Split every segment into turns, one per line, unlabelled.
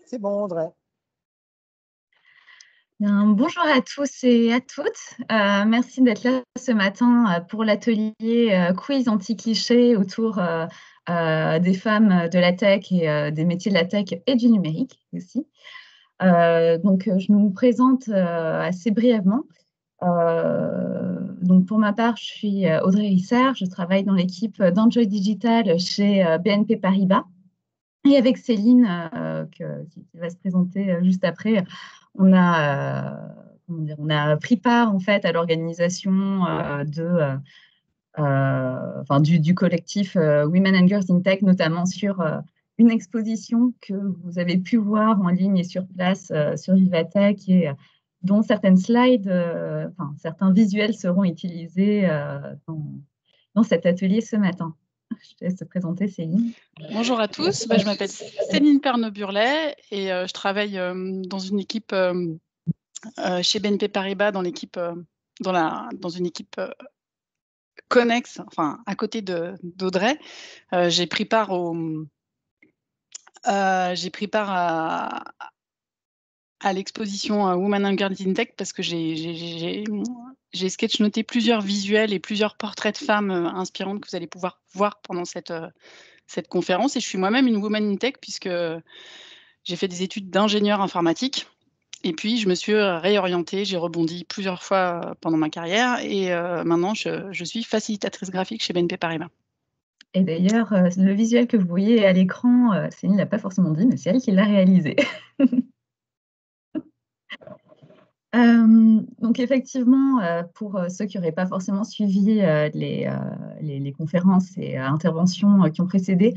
C'est bon, Audrey.
Bien, bonjour à tous et à toutes. Merci d'être là ce matin pour l'atelier quiz anti-cliché autour des femmes de la tech et des métiers de la tech et du numérique aussi. Je nous présente assez brièvement. Donc pour ma part, je suis Audrey Risser, je travaille dans l'équipe d'Enjoy Digital chez BNP Paribas. Et avec Céline, qui va se présenter juste après, on a pris part en fait à l'organisation du collectif Women and Girls in Tech, notamment sur une exposition que vous avez pu voir en ligne et sur place sur Vivatech et dont certaines slides, certains visuels seront utilisés dans cet atelier ce matin. Je te laisse te présenter, Céline.
Bonjour à tous, je m'appelle Céline Pernaut-Burlet et je travaille dans une équipe chez BNP Paribas, dans une équipe connexe, enfin à côté d'Audrey. J'ai pris part à l'exposition Women and Girls in Tech parce que j'ai sketch-noté plusieurs visuels et plusieurs portraits de femmes inspirantes que vous allez pouvoir voir pendant cette conférence. Et je suis moi-même une Woman in Tech puisque j'ai fait des études d'ingénieur informatique. Et puis, je me suis réorientée, j'ai rebondi plusieurs fois pendant ma carrière et maintenant, je suis facilitatrice graphique chez BNP Paribas.
Et d'ailleurs, le visuel que vous voyez à l'écran, Céline ne l'a pas forcément dit, mais c'est elle qui l'a réalisé. Donc effectivement, pour ceux qui n'auraient pas forcément suivi les conférences et interventions qui ont précédé,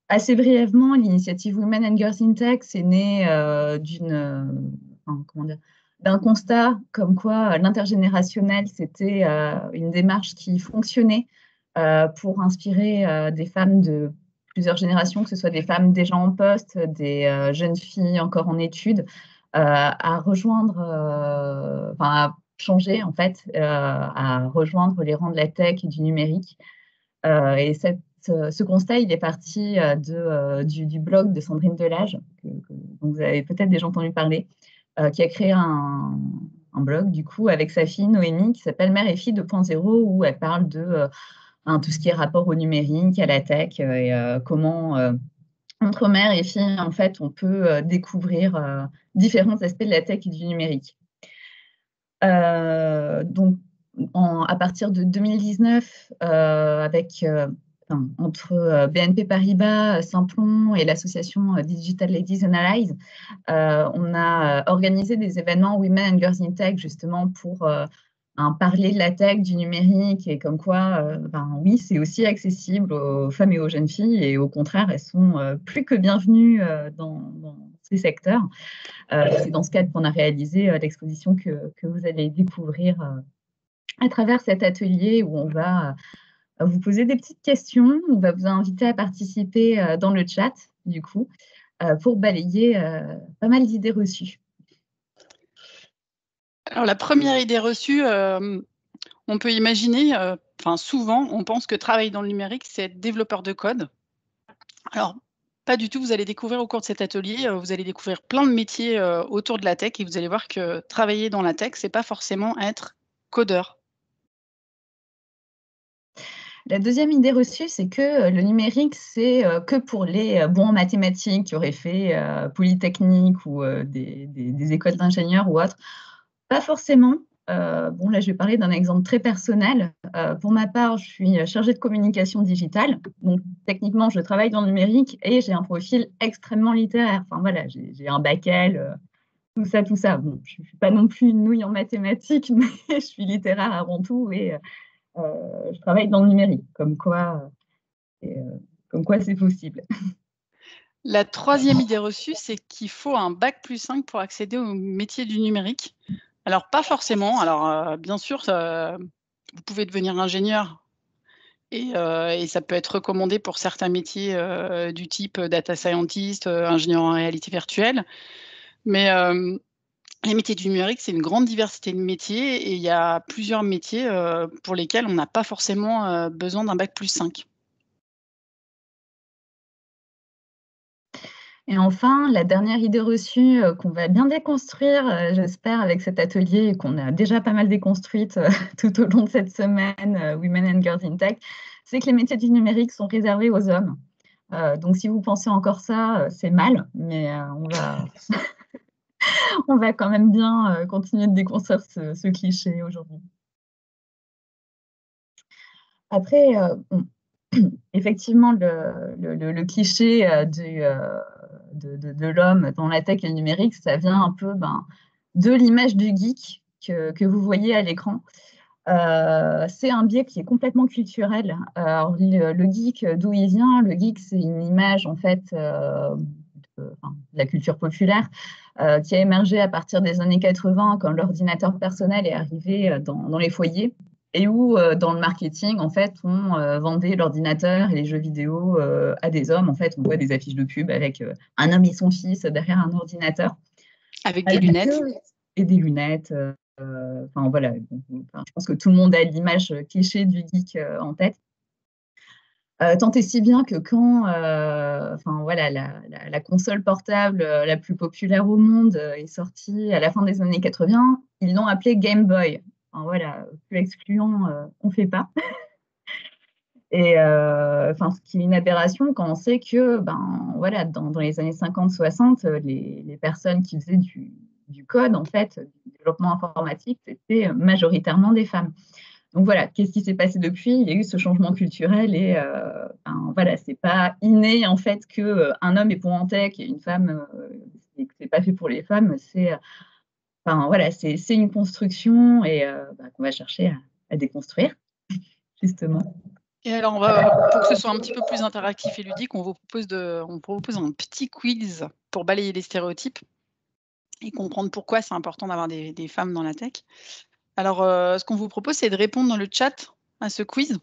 assez brièvement, l'initiative Women and Girls in Tech, c'est né d'un constat comme quoi l'intergénérationnel, c'était une démarche qui fonctionnait pour inspirer des femmes de plusieurs générations, que ce soit des femmes déjà en poste, des jeunes filles encore en études, à rejoindre, à changer en fait, à rejoindre les rangs de la tech et du numérique. Et ce constat, il est parti du blog de Sandrine Delage, dont vous avez peut-être déjà entendu parler, qui a créé un blog, du coup, avec sa fille Noémie, qui s'appelle Mère et fille 2.0, où elle parle de tout ce qui est rapport au numérique, à la tech, et comment, entre mère et fille, en fait, on peut découvrir différents aspects de la tech et du numérique. À partir de 2019, entre BNP Paribas, Simplon et l'association Digital Ladies Analyze, on a organisé des événements Women and Girls in Tech justement pour parler de la tech, du numérique et comme quoi, oui, c'est aussi accessible aux femmes et aux jeunes filles et au contraire, elles sont plus que bienvenues dans ces secteurs. C'est dans ce cadre qu'on a réalisé l'exposition que vous allez découvrir à travers cet atelier où on va vous poser des petites questions. On va vous inviter à participer dans le chat, du coup, pour balayer pas mal d'idées reçues.
Alors, la première idée reçue, on peut imaginer, souvent, on pense que travailler dans le numérique, c'est être développeur de code. Alors, pas du tout, vous allez découvrir au cours de cet atelier, vous allez découvrir plein de métiers autour de la tech et vous allez voir que travailler dans la tech, c'est pas forcément être codeur.
La deuxième idée reçue, c'est que le numérique, c'est que pour les bons en mathématiques qui auraient fait Polytechnique ou des écoles d'ingénieurs ou autres. Pas forcément. Là, je vais parler d'un exemple très personnel. Pour ma part, je suis chargée de communication digitale. Donc, techniquement, je travaille dans le numérique et j'ai un profil extrêmement littéraire. Enfin, voilà, j'ai un bac L, tout ça. Bon, je ne suis pas non plus une nouille en mathématiques, mais je suis littéraire avant tout et je travaille dans le numérique. Comme quoi c'est possible.
La troisième idée reçue, c'est qu'il faut un bac+5 pour accéder au métier du numérique. Alors, pas forcément. Alors, bien sûr, vous pouvez devenir ingénieur et ça peut être recommandé pour certains métiers du type data scientist, ingénieur en réalité virtuelle. Mais les métiers du numérique, c'est une grande diversité de métiers et il y a plusieurs métiers pour lesquels on n'a pas forcément besoin d'un bac+5.
Et enfin, la dernière idée reçue qu'on va bien déconstruire, j'espère, avec cet atelier et qu'on a déjà pas mal déconstruite tout au long de cette semaine, Women and Girls in Tech, c'est que les métiers du numérique sont réservés aux hommes. Donc, si vous pensez encore ça, c'est mal, mais on va quand même bien continuer de déconstruire ce cliché aujourd'hui. Après, bon, effectivement, le cliché de l'homme dans la tech et le numérique, ça vient un peu de l'image du geek que vous voyez à l'écran. C'est un biais qui est complètement culturel. Alors, le geek, d'où il vient? Le geek, c'est une image, en fait, de la culture populaire qui a émergé à partir des années 80 quand l'ordinateur personnel est arrivé dans les foyers et où, dans le marketing, en fait, on vendait l'ordinateur et les jeux vidéo à des hommes. En fait, on voit des affiches de pub avec un homme et son fils derrière un ordinateur.
Avec des lunettes.
Et des lunettes. Enfin, voilà. Je pense que tout le monde a l'image cliché du geek en tête. Tant et si bien que quand voilà, la console portable la plus populaire au monde est sortie à la fin des années 80, ils l'ont appelée Game Boy. Enfin, voilà, plus excluant, on ne fait pas. Et ce qui est une aberration quand on sait que voilà, dans les années 50-60, les personnes qui faisaient du code, en fait, du développement informatique, c'était majoritairement des femmes. Donc voilà, qu'est-ce qui s'est passé depuis? Il y a eu ce changement culturel et voilà, c'est pas inné en fait qu'un homme est bon en tech et une femme, et que c'est pas fait pour les femmes. Voilà, c'est une construction et qu'on va chercher à déconstruire, justement.
Et alors, pour que ce soit un petit peu plus interactif et ludique, on propose un petit quiz pour balayer les stéréotypes et comprendre pourquoi c'est important d'avoir des femmes dans la tech. Alors, ce qu'on vous propose, c'est de répondre dans le chat à ce quiz,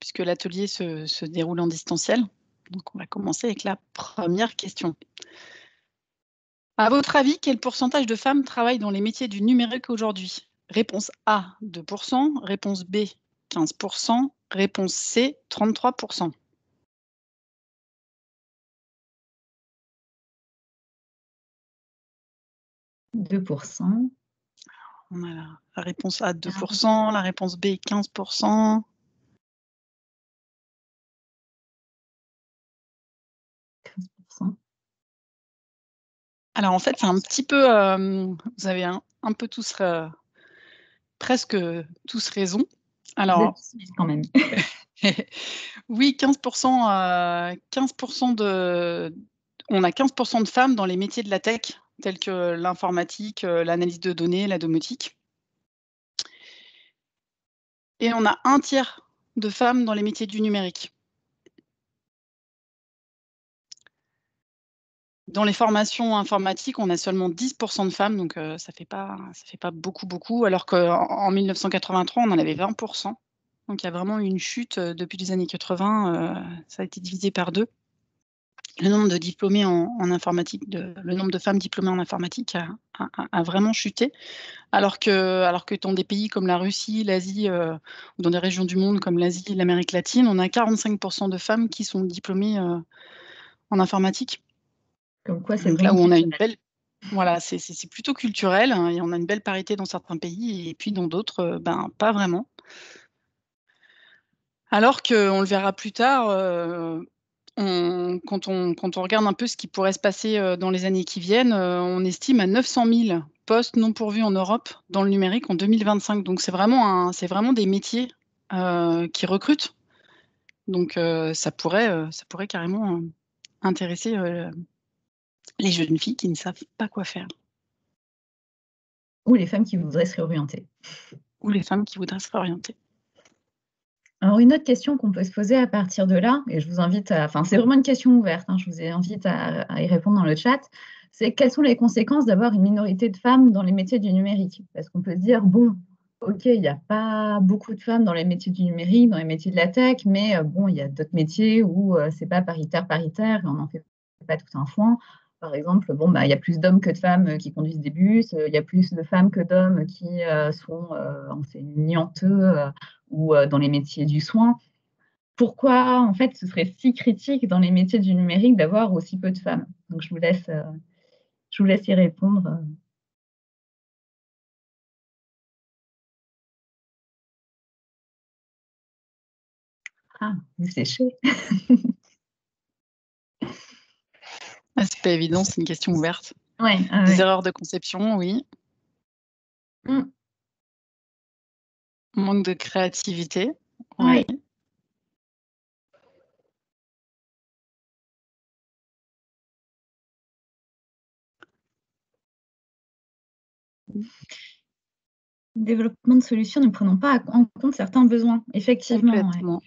puisque l'atelier se déroule en distanciel. Donc, on va commencer avec la première question. À votre avis, quel pourcentage de femmes travaillent dans les métiers du numérique aujourd'hui? Réponse A, 2%, réponse B, 15%, réponse C, 33%.
« 2%.
On a la réponse A, 2%, la réponse B, 15%.
15%.
Alors, en fait, c'est un petit peu, vous avez un peu tous, presque tous raison. Alors,
vous êtes suisse quand même.
oui, 15%, 15% on a 15% de femmes dans les métiers de la tech, tels que l'informatique, l'analyse de données, la domotique. Et on a un tiers de femmes dans les métiers du numérique. Dans les formations informatiques, on a seulement 10% de femmes, donc ça fait pas beaucoup, alors qu'en 1983, on en avait 20%. Donc il y a vraiment eu une chute depuis les années 80, ça a été divisé par 2. Le nombre de diplômés en informatique, le nombre de femmes diplômées en informatique a vraiment chuté, alors que dans des pays comme la Russie, l'Asie, ou dans des régions du monde comme l'Asie et l'Amérique latine, on a 45% de femmes qui sont diplômées en informatique.
Comme quoi, c'est
Donc là où
vraiment
on a une belle, voilà, c'est plutôt culturel, hein, et on a une belle parité dans certains pays et puis dans d'autres, pas vraiment. Alors qu'on le verra plus tard, quand on regarde un peu ce qui pourrait se passer dans les années qui viennent, on estime à 900 000 postes non pourvus en Europe dans le numérique en 2025. Donc c'est vraiment des métiers qui recrutent. Donc ça pourrait carrément intéresser les jeunes filles qui ne savent pas quoi faire.
Ou les femmes qui voudraient se réorienter.
Ou les femmes qui voudraient se réorienter.
Alors, une autre question qu'on peut se poser à partir de là, et je vous invite c'est vraiment une question ouverte, hein, je vous invite à y répondre dans le chat, c'est quelles sont les conséquences d'avoir une minorité de femmes dans les métiers du numérique? Parce qu'on peut se dire, bon, ok, il n'y a pas beaucoup de femmes dans les métiers du numérique, dans les métiers de la tech, mais bon, il y a d'autres métiers où c'est pas paritaire, et on n'en fait pas tout un foin. Par exemple, bon, il y a plus d'hommes que de femmes qui conduisent des bus, il y a plus de femmes que d'hommes qui sont enseignantes ou dans les métiers du soin. pourquoi, en fait, ce serait si critique dans les métiers du numérique d'avoir aussi peu de femmes. Donc, je vous laisse y répondre. Ah, vous séchez.
C'est pas évident, c'est une question ouverte.
Ouais,
Des erreurs de conception, oui. Manque de créativité, oui.
Développement de solutions ne prenant pas en compte certains besoins, effectivement.
Complètement.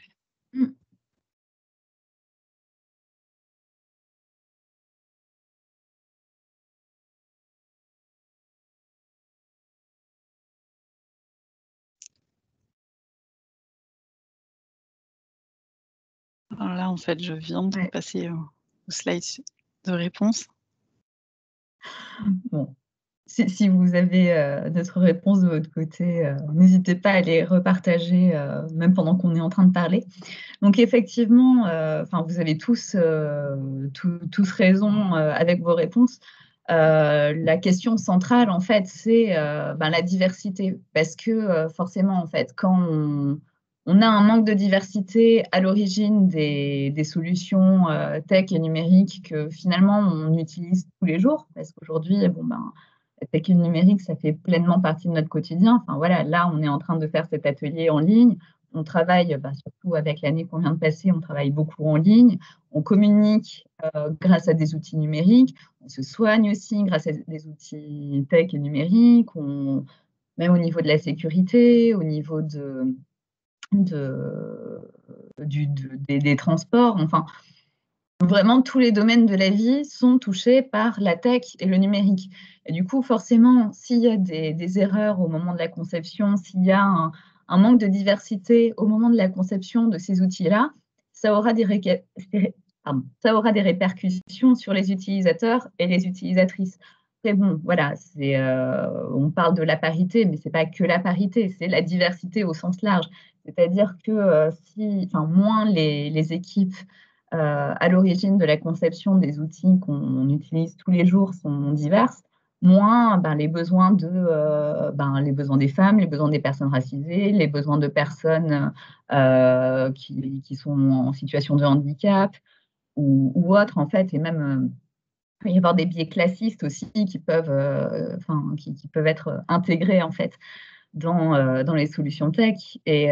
Ouais.
Alors là, en fait, je viens de passer au slide de réponse.
Bon. Si vous avez d'autres réponses de votre côté, n'hésitez pas à les repartager, même pendant qu'on est en train de parler. Donc effectivement, vous avez tous raison avec vos réponses. La question centrale, en fait, c'est la diversité. Parce que forcément, en fait, quand on a un manque de diversité à l'origine des solutions tech et numériques que finalement on utilise tous les jours, parce qu'aujourd'hui, la tech et le numérique, ça fait pleinement partie de notre quotidien. Enfin voilà, là, on est en train de faire cet atelier en ligne. On travaille, surtout avec l'année qu'on vient de passer, on travaille beaucoup en ligne. On communique grâce à des outils numériques. On se soigne aussi grâce à des outils tech et numériques. Même au niveau de la sécurité, au niveau des transports. Enfin, vraiment, tous les domaines de la vie sont touchés par la tech et le numérique. Et du coup, forcément, s'il y a des erreurs au moment de la conception, s'il y a un manque de diversité au moment de la conception de ces outils-là, ça aura des répercussions sur les utilisateurs et les utilisatrices. Après, bon, voilà, on parle de la parité, mais ce n'est pas que la parité, c'est la diversité au sens large. C'est-à-dire que moins les équipes à l'origine de la conception des outils qu'on utilise tous les jours sont diverses, moins les besoins des femmes, les besoins des personnes racisées, les besoins de personnes qui sont en situation de handicap ou autres, en fait, et même il peut y avoir des biais classistes aussi qui peuvent être intégrés, en fait, dans les solutions tech et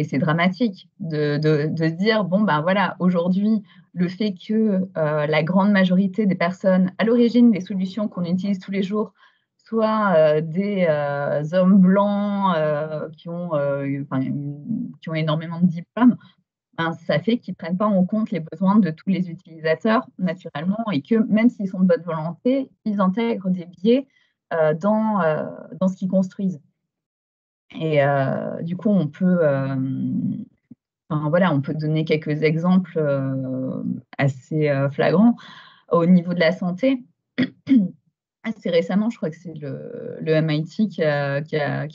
c'est dramatique de se dire voilà, aujourd'hui, le fait que la grande majorité des personnes à l'origine des solutions qu'on utilise tous les jours soient des hommes blancs qui ont énormément de diplômes, ça fait qu'ils ne prennent pas en compte les besoins de tous les utilisateurs naturellement et que même s'ils sont de bonne volonté, ils intègrent des biais dans ce qu'ils construisent. Et du coup, on peut donner quelques exemples assez flagrants. Au niveau de la santé, assez récemment, je crois que c'est le MIT qui a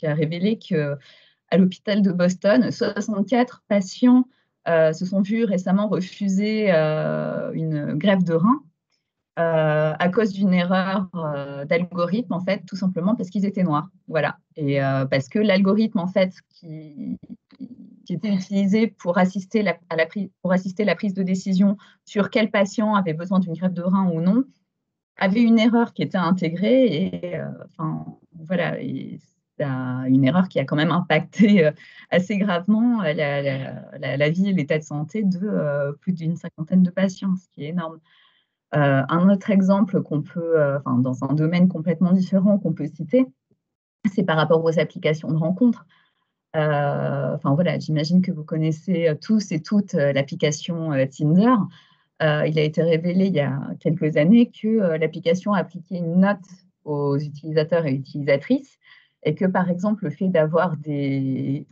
révélé qu'à l'hôpital de Boston, 64 patients se sont vus récemment refuser une greffe de rein à cause d'une erreur d'algorithme, en fait, tout simplement parce qu'ils étaient noirs. Voilà. Et parce que l'algorithme, en fait, qui était utilisé pour assister la prise de décision sur quel patient avait besoin d'une greffe de rein ou non, avait une erreur qui était intégrée et voilà. Et une erreur qui a quand même impacté assez gravement la vie et l'état de santé de plus d'une cinquantaine de patients, ce qui est énorme. Un autre exemple qu'on peut, dans un domaine complètement différent qu'on peut citer, c'est par rapport aux applications de rencontres. J'imagine que vous connaissez tous et toutes l'application Tinder. Il a été révélé il y a quelques années que l'application appliquait une note aux utilisateurs et utilisatrices et que, par exemple, le fait d'avoir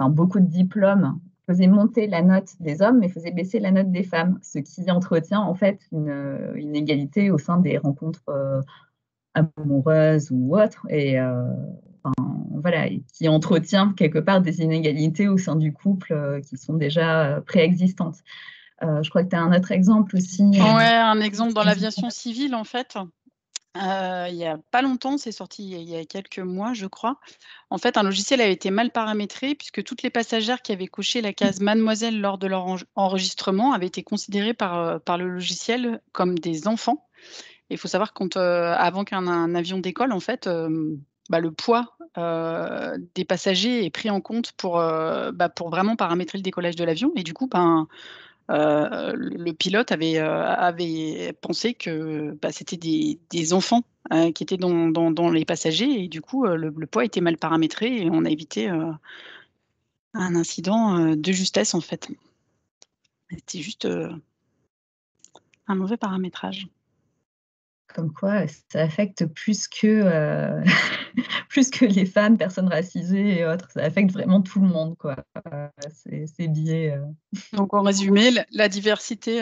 beaucoup de diplômes faisait monter la note des hommes mais faisait baisser la note des femmes, ce qui entretient en fait une inégalité au sein des rencontres amoureuses ou autres. Et voilà, et qui entretient quelque part des inégalités au sein du couple qui sont déjà préexistantes. Je crois que tu as un autre exemple aussi.
Ouais, un exemple dans l'aviation civile, en fait. Il n'y a pas longtemps, c'est sorti il y a quelques mois, je crois. En fait, un logiciel avait été mal paramétré puisque toutes les passagères qui avaient coché la case mademoiselle lors de leur enregistrement avaient été considérées par le logiciel comme des enfants. Et il faut savoir avant qu'un avion décolle, en fait, le poids des passagers est pris en compte pour vraiment paramétrer le décollage de l'avion. Et du coup, le pilote avait pensé que c'était des enfants qui étaient dans les passagers, et du coup, le poids était mal paramétré et on a évité un incident de justesse, en fait. C'était juste un mauvais paramétrage.
Comme quoi, ça affecte plus que, plus que les femmes, personnes racisées et autres. Ça affecte vraiment tout le monde, quoi, ces biais.
Donc en résumé, la diversité,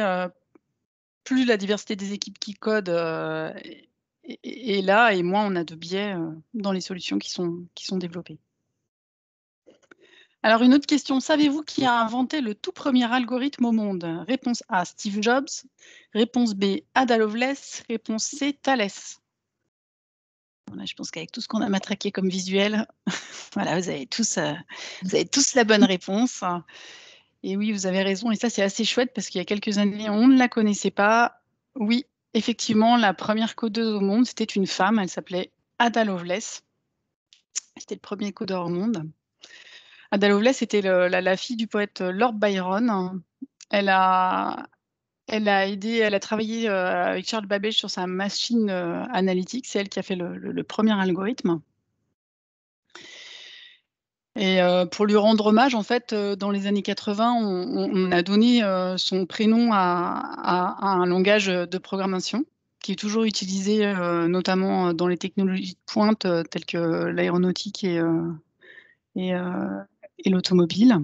plus la diversité des équipes qui codent est là, et moins on a de biais dans les solutions qui sont développées. Alors une autre question, savez-vous qui a inventé le tout premier algorithme au monde? Réponse A, Steve Jobs. Réponse B, Ada Lovelace. Réponse C, Thalès. Voilà, je pense qu'avec tout ce qu'on a matraqué comme visuel, voilà, vous avez tous la bonne réponse. Et oui, vous avez raison, et ça c'est assez chouette parce qu'il y a quelques années, on ne la connaissait pas. Oui, effectivement, la première codeuse au monde, c'était une femme, elle s'appelait Ada Lovelace. C'était le premier codeur au monde. Ada Lovelace était la fille du poète Lord Byron. Elle a travaillé avec Charles Babbage sur sa machine analytique. C'est elle qui a fait le premier algorithme. Et pour lui rendre hommage, en fait, dans les années 80, on a donné son prénom à un langage de programmation qui est toujours utilisé, notamment dans les technologies de pointe telles que l'aéronautique et l'automobile.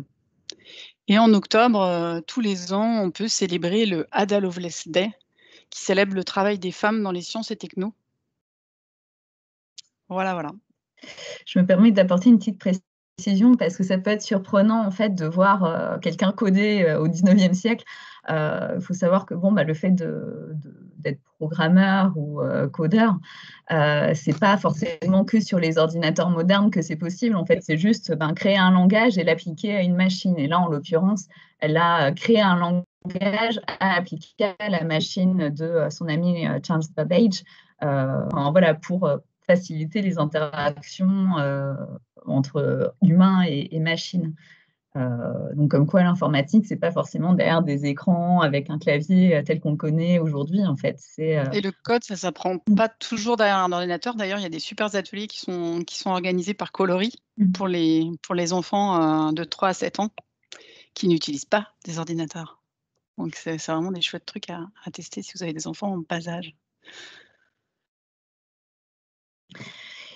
Et en octobre, tous les ans, on peut célébrer le Ada Lovelace Day, qui célèbre le travail des femmes dans les sciences et techno. Voilà, voilà.
Je me permets d'apporter une petite précision parce que ça peut être surprenant, en fait, de voir quelqu'un coder au 19e siècle. Faut savoir que le fait d'être programmeur ou codeur, c'est pas forcément que sur les ordinateurs modernes que c'est possible. En fait, c'est juste créer un langage et l'appliquer à une machine. Et là, en l'occurrence, elle a créé un langage à appliquer à la machine de son ami Charles Babbage. Voilà, pour faciliter les interactions entre humains et machines. Donc, comme quoi l'informatique, c'est pas forcément derrière des écrans avec un clavier tel qu'on le connaît aujourd'hui, en fait.
Et le code, ça s'apprend pas toujours derrière un ordinateur. D'ailleurs, il y a des super ateliers qui sont organisés par Coloris pour les enfants de 3 à 7 ans qui n'utilisent pas des ordinateurs. Donc, c'est vraiment des chouettes trucs à tester si vous avez des enfants en bas âge.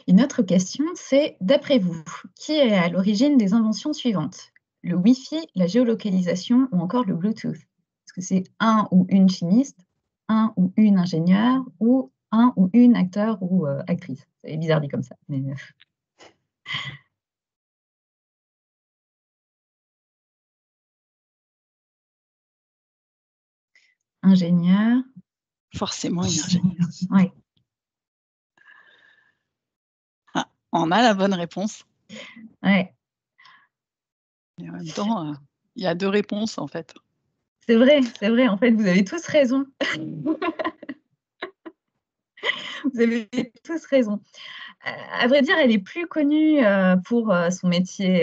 Une autre question, c'est, d'après vous, qui est à l'origine des inventions suivantes? Le Wi-Fi, la géolocalisation ou encore le Bluetooth? Est-ce que c'est un ou une chimiste, un ou une ingénieure ou un ou une acteur ou actrice? C'est bizarre dit comme ça. Mais... Ingénieur.
Forcément une ingénieure.
Oui.
Ah, on a la bonne réponse.
Ouais.
Et en même temps, il y a 2 réponses, en fait.
C'est vrai, en fait, vous avez tous raison. Vous avez tous raison. À vrai dire, elle est plus connue pour son métier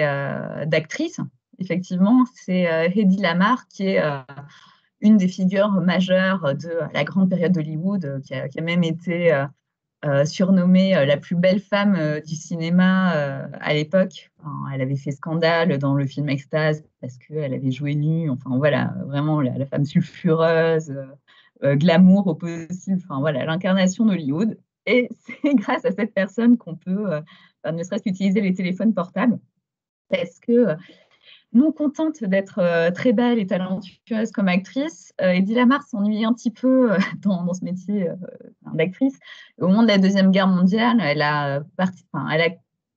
d'actrice. Effectivement, c'est Hedy Lamarr qui est une des figures majeures de la grande période d'Hollywood, qui a même été surnommée la plus belle femme du cinéma à l'époque. Enfin, elle avait fait scandale dans le film Extase parce qu'elle avait joué nue. Enfin voilà, vraiment la femme sulfureuse, glamour au possible. Enfin voilà, l'incarnation d'Hollywood. Et c'est grâce à cette personne qu'on peut, ne serait-ce qu'utiliser les téléphones portables, parce que non contente d'être très belle et talentueuse comme actrice, Hedy Lamarr s'ennuie un petit peu dans ce métier d'actrice. Au moment de la Deuxième Guerre mondiale, elle a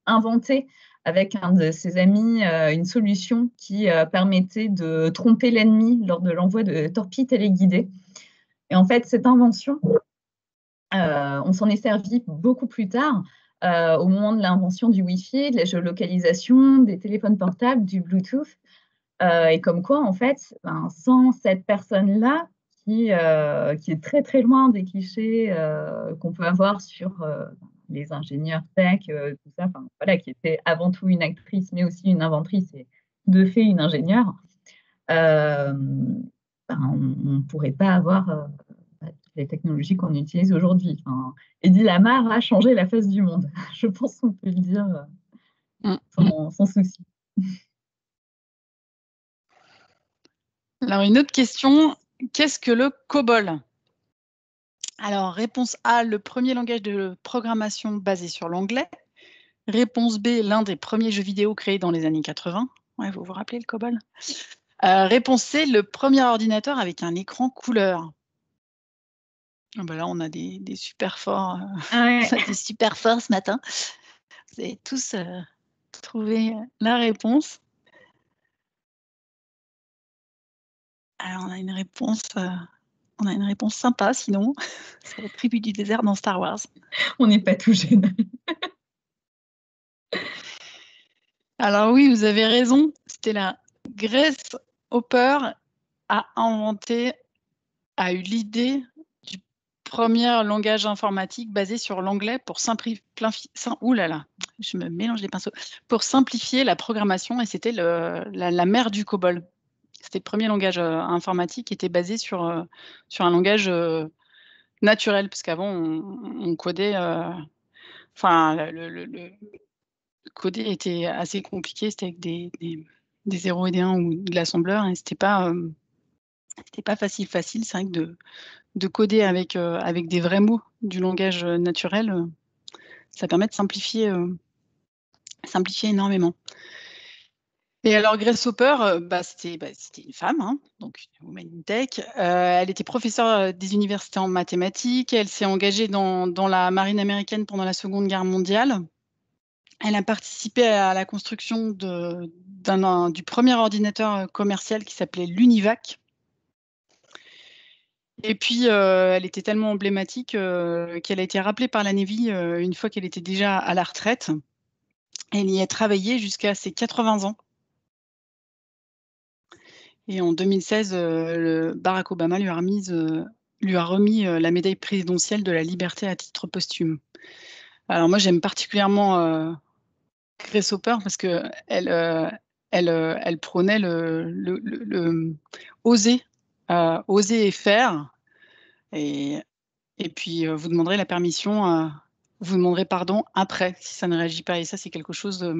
inventé avec un de ses amis une solution qui permettait de tromper l'ennemi lors de l'envoi de torpilles téléguidées. Et en fait, cette invention, on s'en est servi beaucoup plus tard, au moment de l'invention du Wi-Fi, de la géolocalisation, des téléphones portables, du Bluetooth. Et comme quoi, en fait, sans cette personne-là, qui est très très loin des clichés qu'on peut avoir sur les ingénieurs tech, tout ça, voilà, qui était avant tout une actrice, mais aussi une inventrice et de fait une ingénieure, on ne pourrait pas avoir les technologies qu'on utilise aujourd'hui. Hedy Lamarr a changé la face du monde. Je pense qu'on peut le dire sans souci.
Alors, une autre question, qu'est-ce que le COBOL? Alors, réponse A, le premier langage de programmation basé sur l'anglais. Réponse B, l'un des premiers jeux vidéo créés dans les années 80. Ouais, vous vous rappelez le COBOL? Réponse C, le premier ordinateur avec un écran couleur. Là, on a des super forts, des super forts ce matin. Vous avez tous trouvé la réponse. Alors, on a une réponse sympa, sinon. C'est la tribu du désert dans Star Wars.
On n'est pas tout jeune.
Alors oui, vous avez raison. C'était la Grace Hopper a eu l'idée du premier langage informatique basé sur l'anglais pour simplifier. Je me mélange les pinceaux. Pour simplifier la programmation, et c'était la mère du COBOL. C'était le premier langage informatique qui était basé sur un langage naturel, parce qu'avant, on codait. Le coder était assez compliqué, c'était avec des 0 et des 1 ou de l'assembleur, et c'était pas facile. C'est vrai que de coder avec des vrais mots du langage naturel, ça permet de simplifier énormément. Et alors Grace Hopper, c'était une femme, hein, donc une woman in tech. Elle était professeure des universités en mathématiques. Elle s'est engagée dans la marine américaine pendant la Seconde Guerre mondiale. Elle a participé à la construction du premier ordinateur commercial qui s'appelait l'Univac. Et puis, elle était tellement emblématique qu'elle a été rappelée par la Navy une fois qu'elle était déjà à la retraite. Elle y a travaillé jusqu'à ses 80 ans. Et en 2016, Barack Obama lui a remis la médaille présidentielle de la liberté à titre posthume. Alors moi, j'aime particulièrement Grace Hopper parce qu'elle prônait oser et faire. Et puis, vous demanderez la permission, vous demanderez pardon après si ça ne réagit pas. Et ça, c'est quelque chose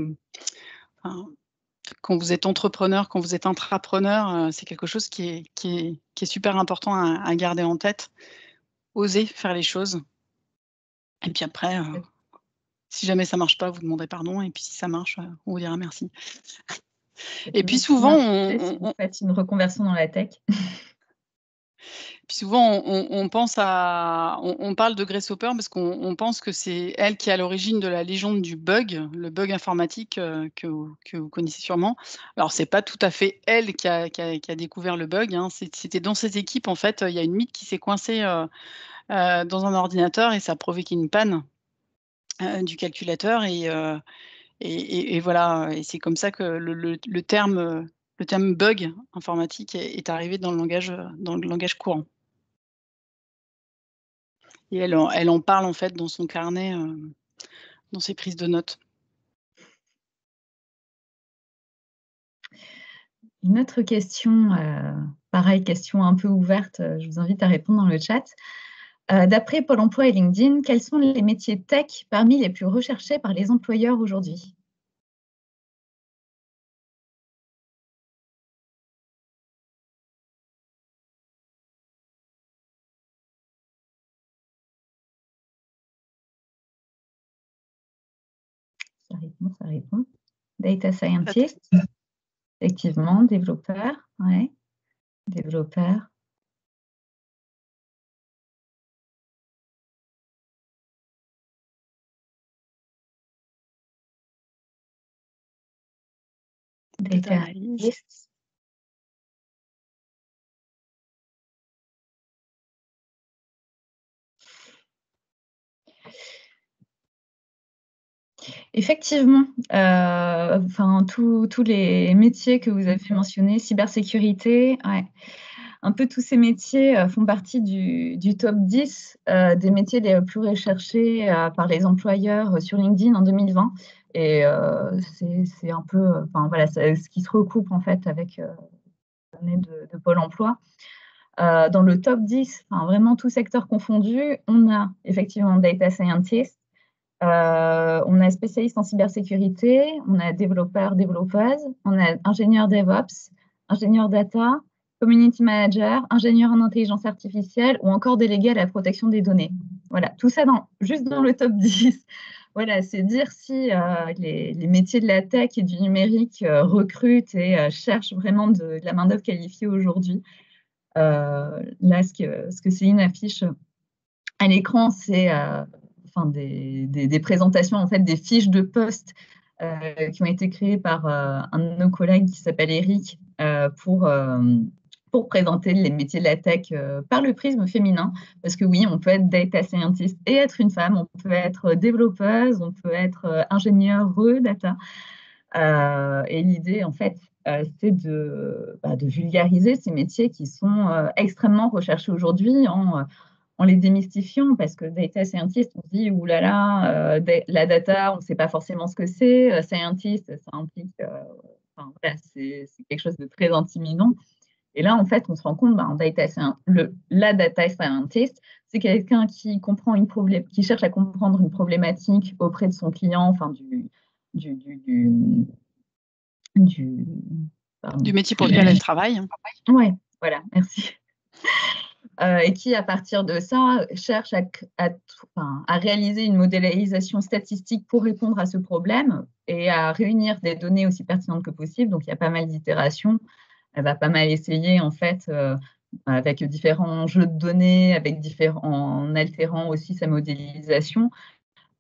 quand vous êtes entrepreneur, quand vous êtes intrapreneur, c'est quelque chose qui est super important à garder en tête. Oser faire les choses. Et puis après, si jamais ça ne marche pas, vous demanderez pardon. Et puis si ça marche, on vous dira merci. Et puis souvent,
on fait une reconversion dans la tech.
Puis souvent, on parle de Grace Hopper parce qu'on pense que c'est elle qui est à l'origine de la légende du bug, le bug informatique que vous connaissez sûrement. Alors, c'est pas tout à fait elle qui a découvert le bug, hein. C'était dans ses équipes, en fait, il y a une mythe qui s'est coincée dans un ordinateur et ça a provoqué une panne du calculateur. Et voilà, et c'est comme ça que le terme bug informatique est arrivé dans le langage courant. Et elle en parle en fait dans son carnet, dans ses prises de notes.
Une autre question, pareil, question un peu ouverte, je vous invite à répondre dans le chat. D'après Pôle emploi et LinkedIn, quels sont les métiers tech parmi les plus recherchés par les employeurs aujourd'hui? Ça répond. Data scientist, effectivement, développeur, ouais, développeur.
Data analyst.
Effectivement, tous les métiers que vous avez mentionnés, cybersécurité, ouais. Un peu tous ces métiers font partie du top 10 des métiers les plus recherchés par les employeurs sur LinkedIn en 2020. Et c'est un peu, voilà, ce qui se recoupe en fait avec les données de Pôle emploi. Dans le top 10, vraiment tout secteur confondu, on a effectivement data scientist, on a spécialiste en cybersécurité, on a développeur, développeuse, on a ingénieur DevOps, ingénieur data, community manager, ingénieur en intelligence artificielle ou encore délégué à la protection des données. Voilà, tout ça juste dans le top 10. Voilà, c'est dire si les métiers de la tech et du numérique recrutent et cherchent vraiment de la main-d'œuvre qualifiée aujourd'hui. Là, ce que Céline affiche à l'écran, c'est des présentations, en fait, des fiches de poste qui ont été créées par un de nos collègues qui s'appelle Eric pour présenter les métiers de la tech par le prisme féminin. Parce que oui, on peut être data scientist et être une femme, on peut être développeuse, on peut être ingénieur data. Et l'idée, en fait, c'est de vulgariser ces métiers qui sont extrêmement recherchés aujourd'hui en les démystifiant, parce que data scientist, on se dit, oulala, la data, on ne sait pas forcément ce que c'est. Scientist, ça implique, voilà, c'est quelque chose de très intimidant. Et là, en fait, on se rend compte, la data scientist, c'est quelqu'un qui qui cherche à comprendre une problématique auprès de son client,
du métier pour lequel elle travaille.
Oui, voilà, merci. Et qui, à partir de ça, cherche à réaliser une modélisation statistique pour répondre à ce problème et à réunir des données aussi pertinentes que possible. Donc, il y a pas mal d'itérations. Elle va pas mal essayer, en fait, avec différents jeux de données, en altérant aussi sa modélisation,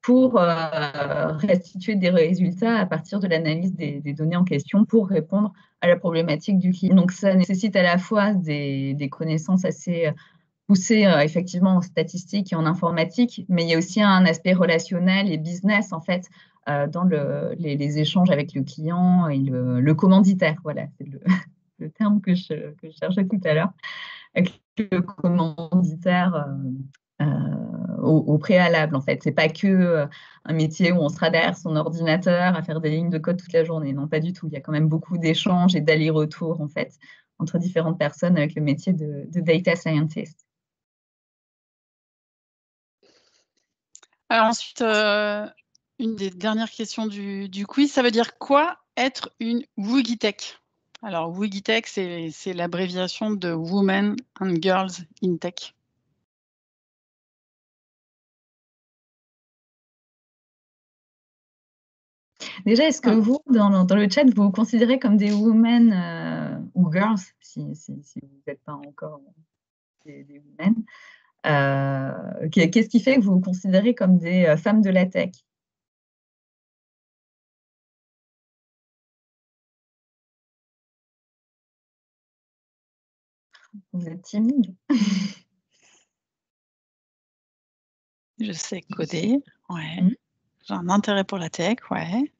pour restituer des résultats à partir de l'analyse des données en question pour répondre à la problématique du client. Donc, ça nécessite à la fois des connaissances assez poussées, effectivement, en statistique et en informatique, mais il y a aussi un aspect relationnel et business, en fait, dans les échanges avec le client et le commanditaire. Voilà, c'est le terme que je cherchais tout à l'heure, avec le commanditaire au préalable, en fait. C'est pas que un métier où on sera derrière son ordinateur à faire des lignes de code toute la journée. Non, pas du tout. Il y a quand même beaucoup d'échanges et d'allers-retours, en fait, entre différentes personnes avec le métier de data scientist.
Alors ensuite, une des dernières questions du quiz, ça veut dire quoi être une WooGitech? Alors, WooGitech, c'est l'abréviation de Women and Girls in Tech.
Déjà, est-ce que vous, dans le chat, vous vous considérez comme des women ou girls, si vous n'êtes pas encore des women? Qu'est-ce qui fait que vous vous considérez comme des femmes de la tech? Vous êtes timide?
Je sais coder, ouais. J'ai un intérêt pour la tech, ouais.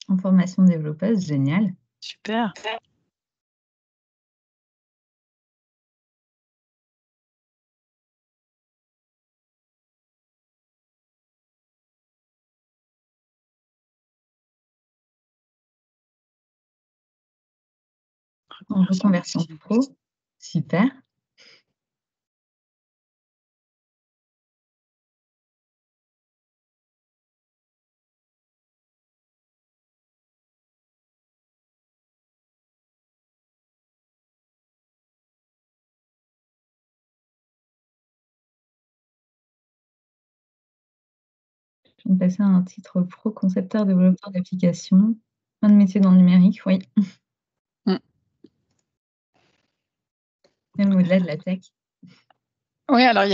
En formation développeuse, génial.
Super.
En reconversion pro, super. Je vais passer à un titre pro, concepteur, développeur d'applications. Plein de métiers dans le numérique, oui. Même au-delà de la tech.
Oui, alors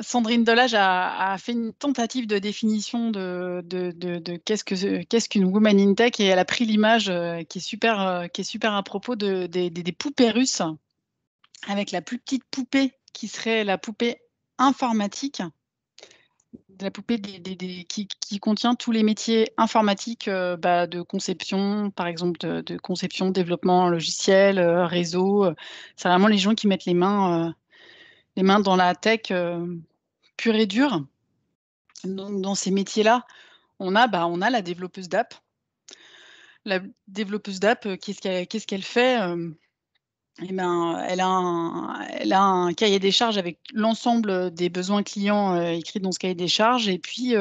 Sandrine Delage a fait une tentative de définition de qu'est-ce qu'une woman in tech, et elle a pris l'image qui est super à propos des poupées russes, avec la plus petite poupée qui serait la poupée informatique, la poupée qui contient tous les métiers informatiques de conception, par exemple de conception, développement logiciel, réseau. C'est vraiment les gens qui mettent les mains dans la tech pure et dure. Donc, dans ces métiers-là, on a la développeuse d'app. La développeuse d'app, qu'est-ce qu'elle fait eh ben, elle a un cahier des charges avec l'ensemble des besoins clients écrits dans ce cahier des charges. Et puis,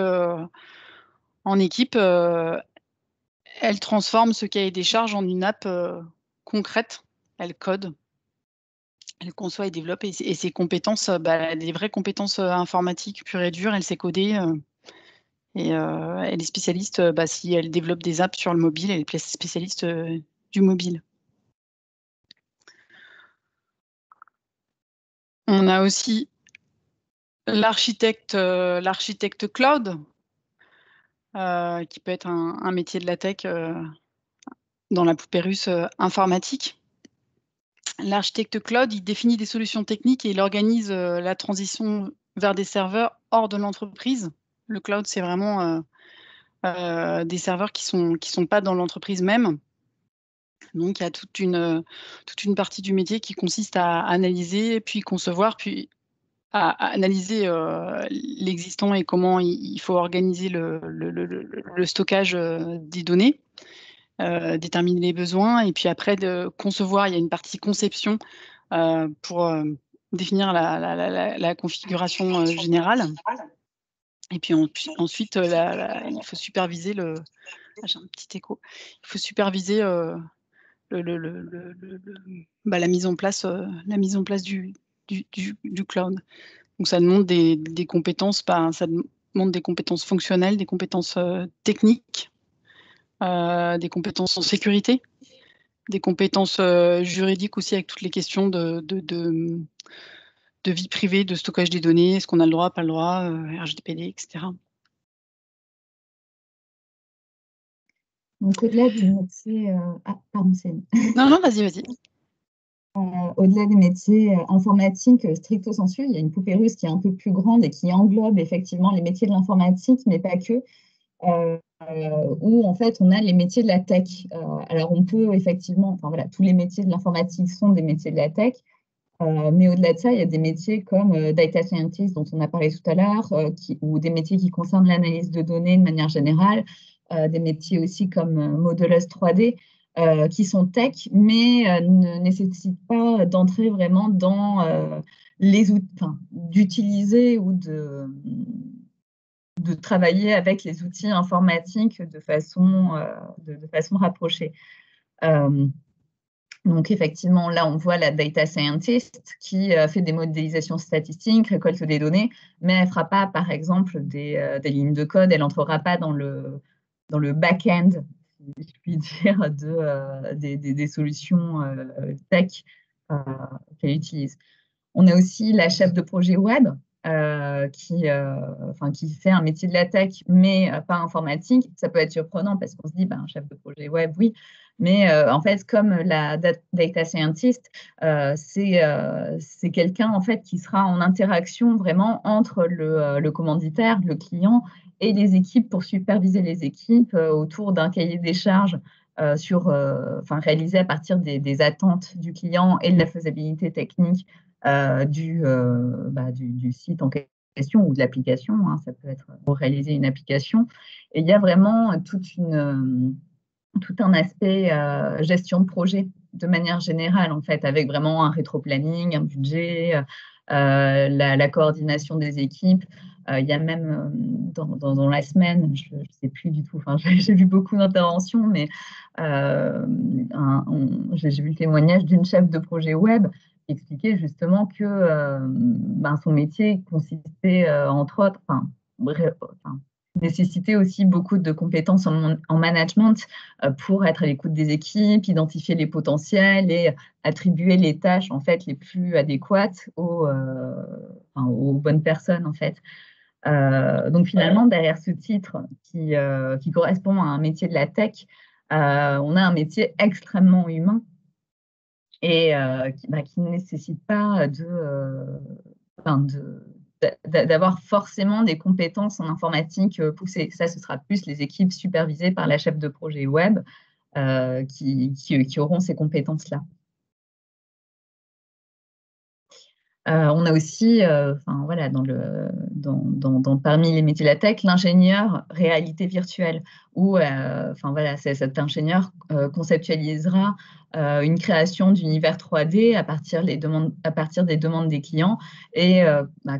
en équipe, elle transforme ce cahier des charges en une app concrète. Elle code, elle conçoit et développe. Et ses compétences, des vraies compétences informatiques pures et dures, elle sait coder. Et elle est spécialiste, si elle développe des apps sur le mobile, elle est spécialiste du mobile. On a aussi l'architecte cloud, qui peut être un métier de la tech dans la poupée russe informatique. L'architecte cloud, il définit des solutions techniques et il organise la transition vers des serveurs hors de l'entreprise. Le cloud, c'est vraiment des serveurs qui sont pas dans l'entreprise même. Donc, il y a toute une partie du métier qui consiste à analyser, puis concevoir, puis à analyser l'existant et comment il faut organiser le stockage des données, déterminer les besoins, et puis après de concevoir. Il y a une partie conception pour définir la configuration générale. Et puis ensuite, il faut superviser j'ai un petit écho. Il faut superviser la mise en place du cloud. Donc ça demande des compétences, ça demande des compétences fonctionnelles, des compétences techniques, des compétences en sécurité, des compétences juridiques aussi, avec toutes les questions de vie privée, de stockage des données, est-ce qu'on a le droit, pas le droit, RGPD, etc.
Donc, au-delà des métiers... pardon, c'est...
Non, vas-y.
Au-delà des métiers informatiques stricto sensu, il y a une poupée russe qui est un peu plus grande et qui englobe effectivement les métiers de l'informatique, mais pas que, où en fait on a les métiers de la tech. Alors on peut effectivement, tous les métiers de l'informatique sont des métiers de la tech, mais au-delà de ça, il y a des métiers comme data scientist dont on a parlé tout à l'heure, ou des métiers qui concernent l'analyse de données de manière générale, des métiers aussi comme modeleuse 3D, qui sont tech, mais ne nécessitent pas d'entrer vraiment dans les outils, d'utiliser ou de travailler avec les outils informatiques de façon rapprochée. Donc, effectivement, là, on voit la data scientist qui fait des modélisations statistiques, récolte des données, mais elle ne fera pas, par exemple, des lignes de code, elle n'entrera pas dans le back-end, si je puis dire, des solutions tech qu'elle utilise. On a aussi la chef de projet web qui fait un métier de la tech, mais pas informatique. Ça peut être surprenant parce qu'on se dit, un chef de projet web, oui. Mais en fait, comme la data scientist, c'est quelqu'un en fait qui sera en interaction vraiment entre le commanditaire, le client et les équipes pour superviser les équipes autour d'un cahier des charges réalisé à partir des attentes du client et de la faisabilité technique du site en question ou de l'application. Ça peut être pour réaliser une application. Et il y a vraiment tout un aspect gestion de projet de manière générale, en fait, avec vraiment un rétro-planning, un budget, la coordination des équipes. Il y a même dans la semaine, je ne sais plus du tout, j'ai vu beaucoup d'interventions, mais j'ai vu le témoignage d'une chef de projet web qui expliquait justement que son métier consistait, entre autres, nécessiter aussi beaucoup de compétences en management pour être à l'écoute des équipes, identifier les potentiels et attribuer les tâches en fait les plus adéquates aux bonnes personnes en fait. Donc finalement, derrière ce titre qui correspond à un métier de la tech, on a un métier extrêmement humain et qui ne nécessite pas d'avoir forcément des compétences en informatique poussées. Ça, ce sera plus les équipes supervisées par la chef de projet web qui auront ces compétences-là. On a aussi, parmi les métiers de la tech, l'ingénieur réalité virtuelle, où cet ingénieur conceptualisera une création d'univers 3D à partir des demandes des clients. Et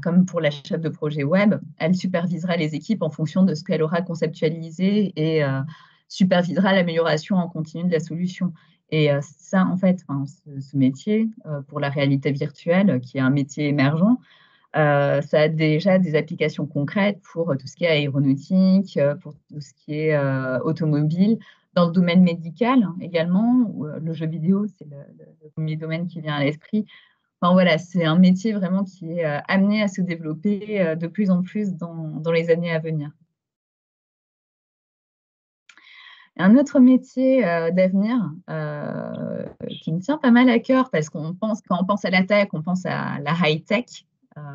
comme pour la chef de projet web, elle supervisera les équipes en fonction de ce qu'elle aura conceptualisé et supervisera l'amélioration en continu de la solution. Et ça, en fait, ce métier pour la réalité virtuelle, qui est un métier émergent, ça a déjà des applications concrètes pour tout ce qui est aéronautique, pour tout ce qui est automobile, dans le domaine médical également, où le jeu vidéo, c'est le premier domaine qui vient à l'esprit. Enfin, voilà, c'est un métier vraiment qui est amené à se développer de plus en plus dans les années à venir. Un autre métier d'avenir qui me tient pas mal à cœur, parce quand on pense à la tech, on pense à la high-tech,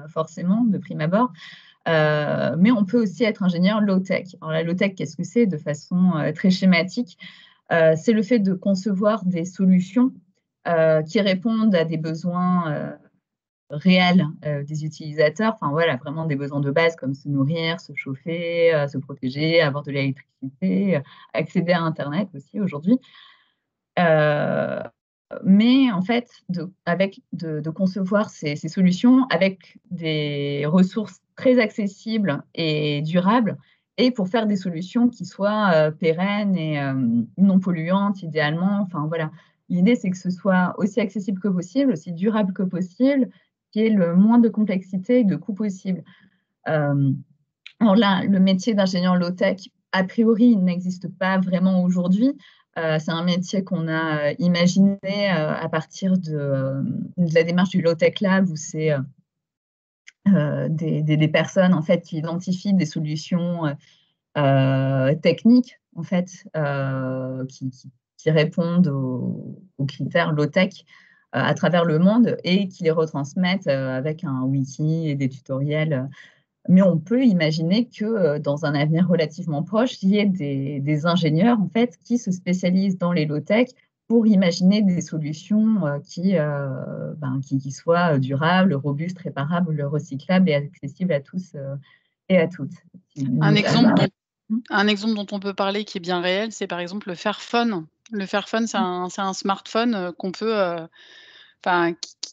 forcément, de prime abord, mais on peut aussi être ingénieur low-tech. Alors la low-tech, qu'est-ce que c'est? De façon très schématique, c'est le fait de concevoir des solutions qui répondent à des besoins réels des utilisateurs, enfin voilà, vraiment des besoins de base comme se nourrir, se chauffer, se protéger, avoir de l'électricité, accéder à Internet aussi aujourd'hui. Mais en fait, de concevoir ces solutions avec des ressources très accessibles et durables, et pour faire des solutions qui soient pérennes et non polluantes idéalement. Enfin voilà, l'idée c'est que ce soit aussi accessible que possible, aussi durable que possible, qu'il y ait le moins de complexité et de coûts possible. Alors là, le métier d'ingénieur low-tech, a priori, il n'existe pas vraiment aujourd'hui. C'est un métier qu'on a imaginé à partir de la démarche du Low-Tech Lab, où c'est des personnes en fait, qui identifient des solutions techniques en fait, qui répondent aux critères low-tech à travers le monde et qui les retransmettent avec un wiki et des tutoriels. Mais on peut imaginer que dans un avenir relativement proche, il y ait des ingénieurs en fait, qui se spécialisent dans les low-tech pour imaginer des solutions qui soient durables, robustes, réparables, recyclables et accessibles à tous et à toutes.
Un exemple dont on peut parler qui est bien réel, c'est par exemple le Fairphone. Le Fairphone, c'est un smartphone qu'on peut,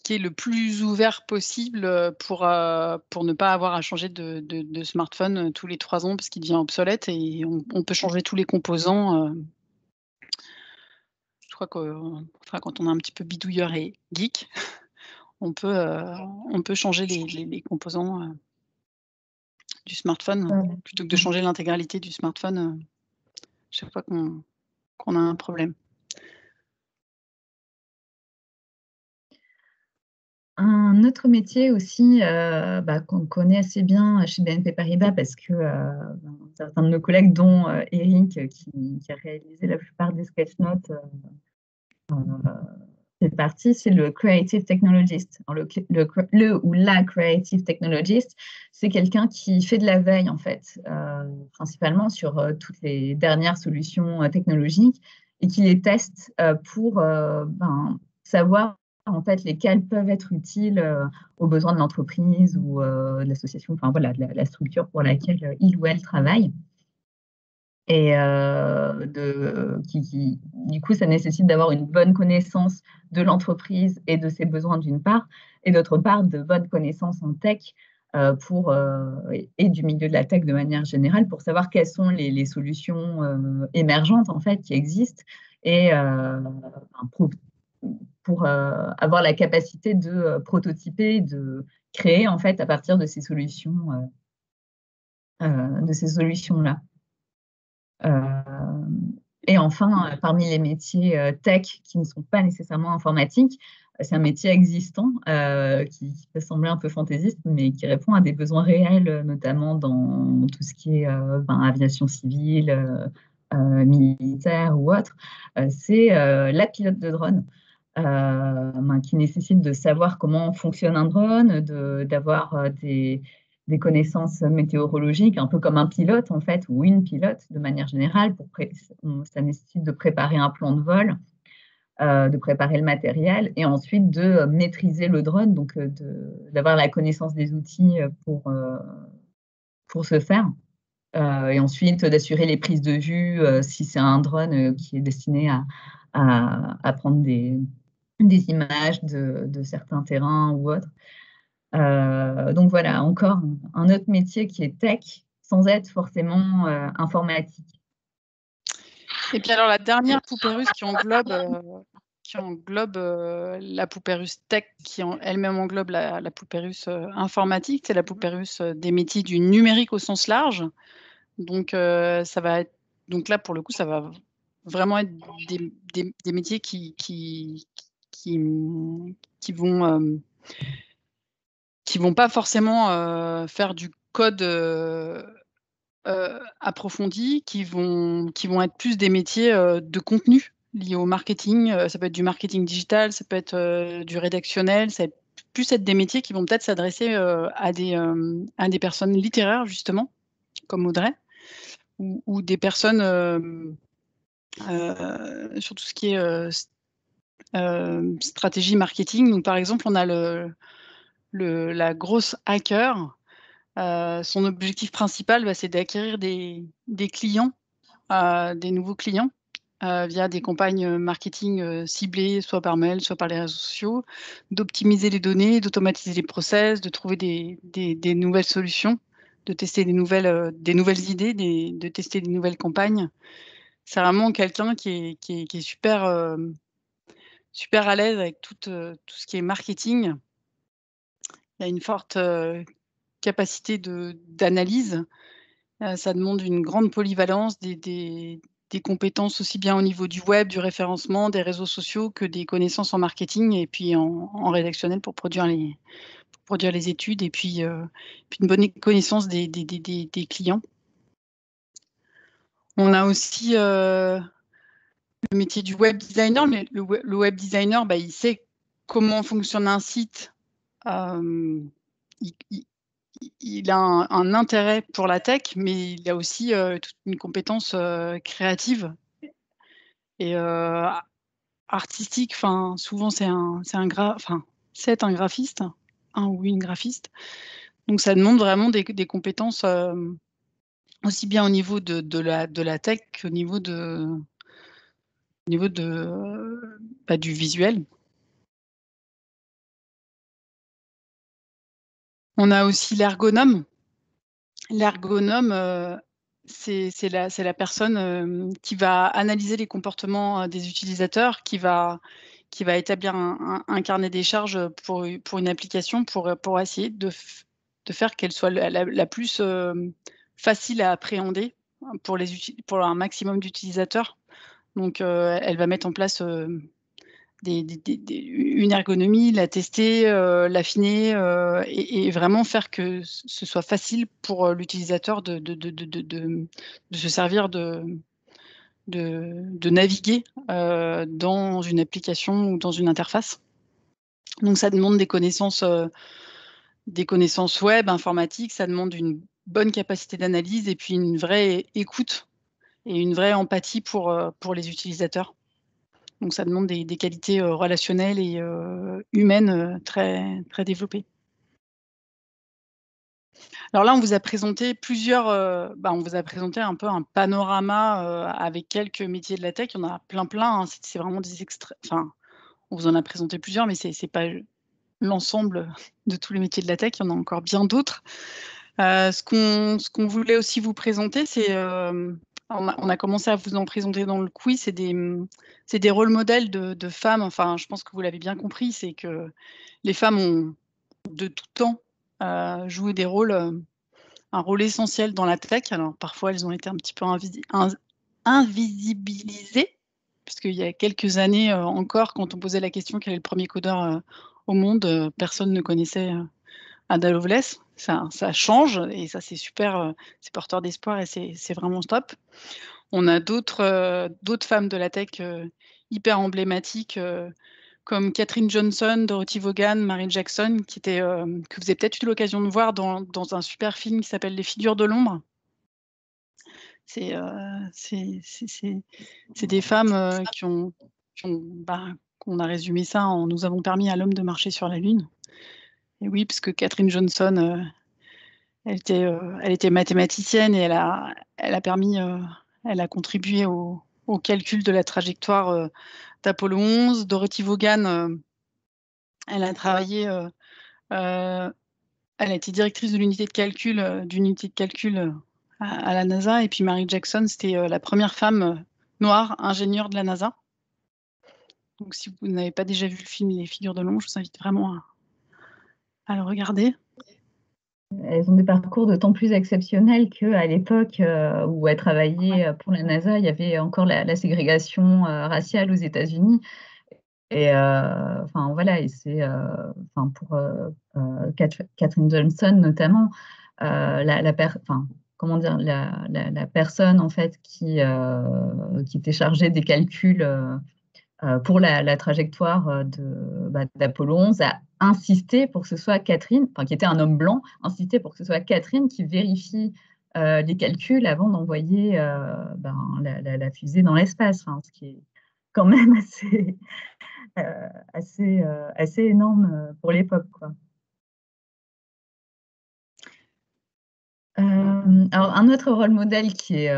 qui est le plus ouvert possible pour ne pas avoir à changer de smartphone tous les 3 ans parce qu'il devient obsolète, et on peut changer tous les composants. Je crois que quand on est un petit peu bidouilleur et geek, on peut changer les composants du smartphone plutôt que de changer l'intégralité du smartphone chaque fois qu'on a un problème.
Un autre métier aussi qu'on connaît assez bien chez BNP Paribas, parce que certains de nos collègues, dont Eric, qui a réalisé la plupart des sketch-notes, fait partie, c'est le Creative Technologist. Alors, le ou la Creative Technologist, c'est quelqu'un qui fait de la veille, en fait, principalement sur toutes les dernières solutions technologiques, et qui les teste pour savoir en fait lesquelles peuvent être utiles aux besoins de l'entreprise ou de l'association, enfin voilà, de la structure pour laquelle il ou elle travaille. Et du coup, ça nécessite d'avoir une bonne connaissance de l'entreprise et de ses besoins d'une part, et d'autre part, de bonnes connaissances en tech et du milieu de la tech de manière générale, pour savoir quelles sont les solutions émergentes en fait qui existent, et pour avoir la capacité de prototyper, de créer en fait à partir de ces solutions de ces solutions-là. Et enfin, parmi les métiers tech qui ne sont pas nécessairement informatiques, c'est un métier existant qui peut sembler un peu fantaisiste, mais qui répond à des besoins réels, notamment dans tout ce qui est aviation civile, militaire ou autre. C'est la pilote de drone. Qui nécessite de savoir comment fonctionne un drone, d'avoir des connaissances météorologiques, un peu comme un pilote en fait, ou une pilote de manière générale. Ça nécessite de préparer un plan de vol, de préparer le matériel et ensuite de maîtriser le drone, donc d'avoir la connaissance des outils pour ce faire. Et ensuite d'assurer les prises de vue si c'est un drone qui est destiné à prendre des images de certains terrains ou autres. Donc voilà, encore un autre métier qui est tech sans être forcément informatique.
Et puis alors la dernière poupée russe qui englobe la poupée russe tech, qui elle-même englobe la poupée russe informatique, c'est la poupée russe des métiers du numérique au sens large. Donc ça va être, donc là pour le coup ça va vraiment être des métiers qui vont pas forcément faire du code approfondi, qui vont être plus des métiers de contenu liés au marketing. Ça peut être du marketing digital, ça peut être du rédactionnel, ça va plus être des métiers qui vont peut-être s'adresser à des personnes littéraires justement, comme Audrey, ou des personnes sur tout ce qui est stratégie marketing. Donc par exemple, on a la grosse hacker. Son objectif principal, c'est d'acquérir des clients, des nouveaux clients, via des campagnes marketing ciblées, soit par mail, soit par les réseaux sociaux, d'optimiser les données, d'automatiser les process, de trouver des nouvelles solutions, de tester des nouvelles idées, de tester des nouvelles campagnes. C'est vraiment quelqu'un qui est super, super à l'aise avec tout ce qui est marketing. Il y a une forte capacité d'analyse. Ça demande une grande polyvalence, des compétences aussi bien au niveau du web, du référencement, des réseaux sociaux, que des connaissances en marketing et puis en rédactionnel pour produire les études, et puis une bonne connaissance des clients. On a aussi le métier du web designer, mais le web designer, il sait comment fonctionne un site. Il a un intérêt pour la tech, mais il a aussi toute une compétence créative et artistique. Enfin, souvent, c'est un graphiste, un ou une graphiste. Donc, ça demande vraiment des compétences aussi bien au niveau de la tech qu'au niveau du visuel. On a aussi l'ergonome. L'ergonome, c'est la personne qui va analyser les comportements des utilisateurs, qui va établir un carnet des charges pour une application, pour essayer de faire qu'elle soit la plus facile à appréhender pour un maximum d'utilisateurs. Donc, elle va mettre en place une ergonomie, la tester, l'affiner, et vraiment faire que ce soit facile pour l'utilisateur de se servir, de naviguer dans une application ou dans une interface. Donc ça demande des connaissances web, informatiques, ça demande une bonne capacité d'analyse et puis une vraie écoute et une vraie empathie pour les utilisateurs. Donc ça demande des qualités relationnelles et humaines très, très développées. Alors là, on vous a présenté on vous a présenté un peu un panorama avec quelques métiers de la tech. Il y en a plein, hein. C'est vraiment des extraits. Enfin, on vous en a présenté plusieurs, mais c'est pas l'ensemble de tous les métiers de la tech. Il y en a encore bien d'autres. Ce qu'on voulait aussi vous présenter, c'est on a commencé à vous en présenter dans le quiz, c'est des rôles modèles de femmes. Enfin, je pense que vous l'avez bien compris, c'est que les femmes ont de tout temps joué des rôles un rôle essentiel dans la tech. Alors parfois, elles ont été un petit peu invisibilisées, puisqu'il y a quelques années encore, quand on posait la question quel est le premier codeur au monde, personne ne connaissait Ada Lovelace. Ça change et ça, c'est super, c'est porteur d'espoir et c'est vraiment top. On a d'autres femmes de la tech hyper emblématiques comme Katherine Johnson, Dorothy Vaughan, Mary Jackson, que vous avez peut-être eu l'occasion de voir dans un super film qui s'appelle Les figures de l'ombre. C'est des femmes qu'on a résumé ça en « Nous avons permis à l'homme de marcher sur la Lune ». Et oui, parce que Katherine Johnson, elle était mathématicienne et elle a contribué au calcul de la trajectoire d'Apollo 11. Dorothy Vaughan, elle a travaillé, elle a été directrice de l'unité de calcul, à la NASA. Et puis Mary Jackson, c'était la première femme noire ingénieure de la NASA. Donc si vous n'avez pas déjà vu le film Les figures de l'ombre, je vous invite vraiment à le regarder.
Elles ont des parcours d'autant plus exceptionnels qu'à l'époque où elles travaillaient pour la NASA, il y avait encore la ségrégation raciale aux États-Unis. Et enfin voilà, et c'est pour Katherine Johnson notamment, la personne en fait qui était chargée des calculs pour la trajectoire d'Apollo 11 a insisté pour que ce soit Catherine, qui était un homme blanc, insisté pour que ce soit Catherine qui vérifie les calculs avant d'envoyer la fusée dans l'espace, ce qui est quand même assez énorme pour l'époque, quoi. Alors, un autre rôle modèle qui est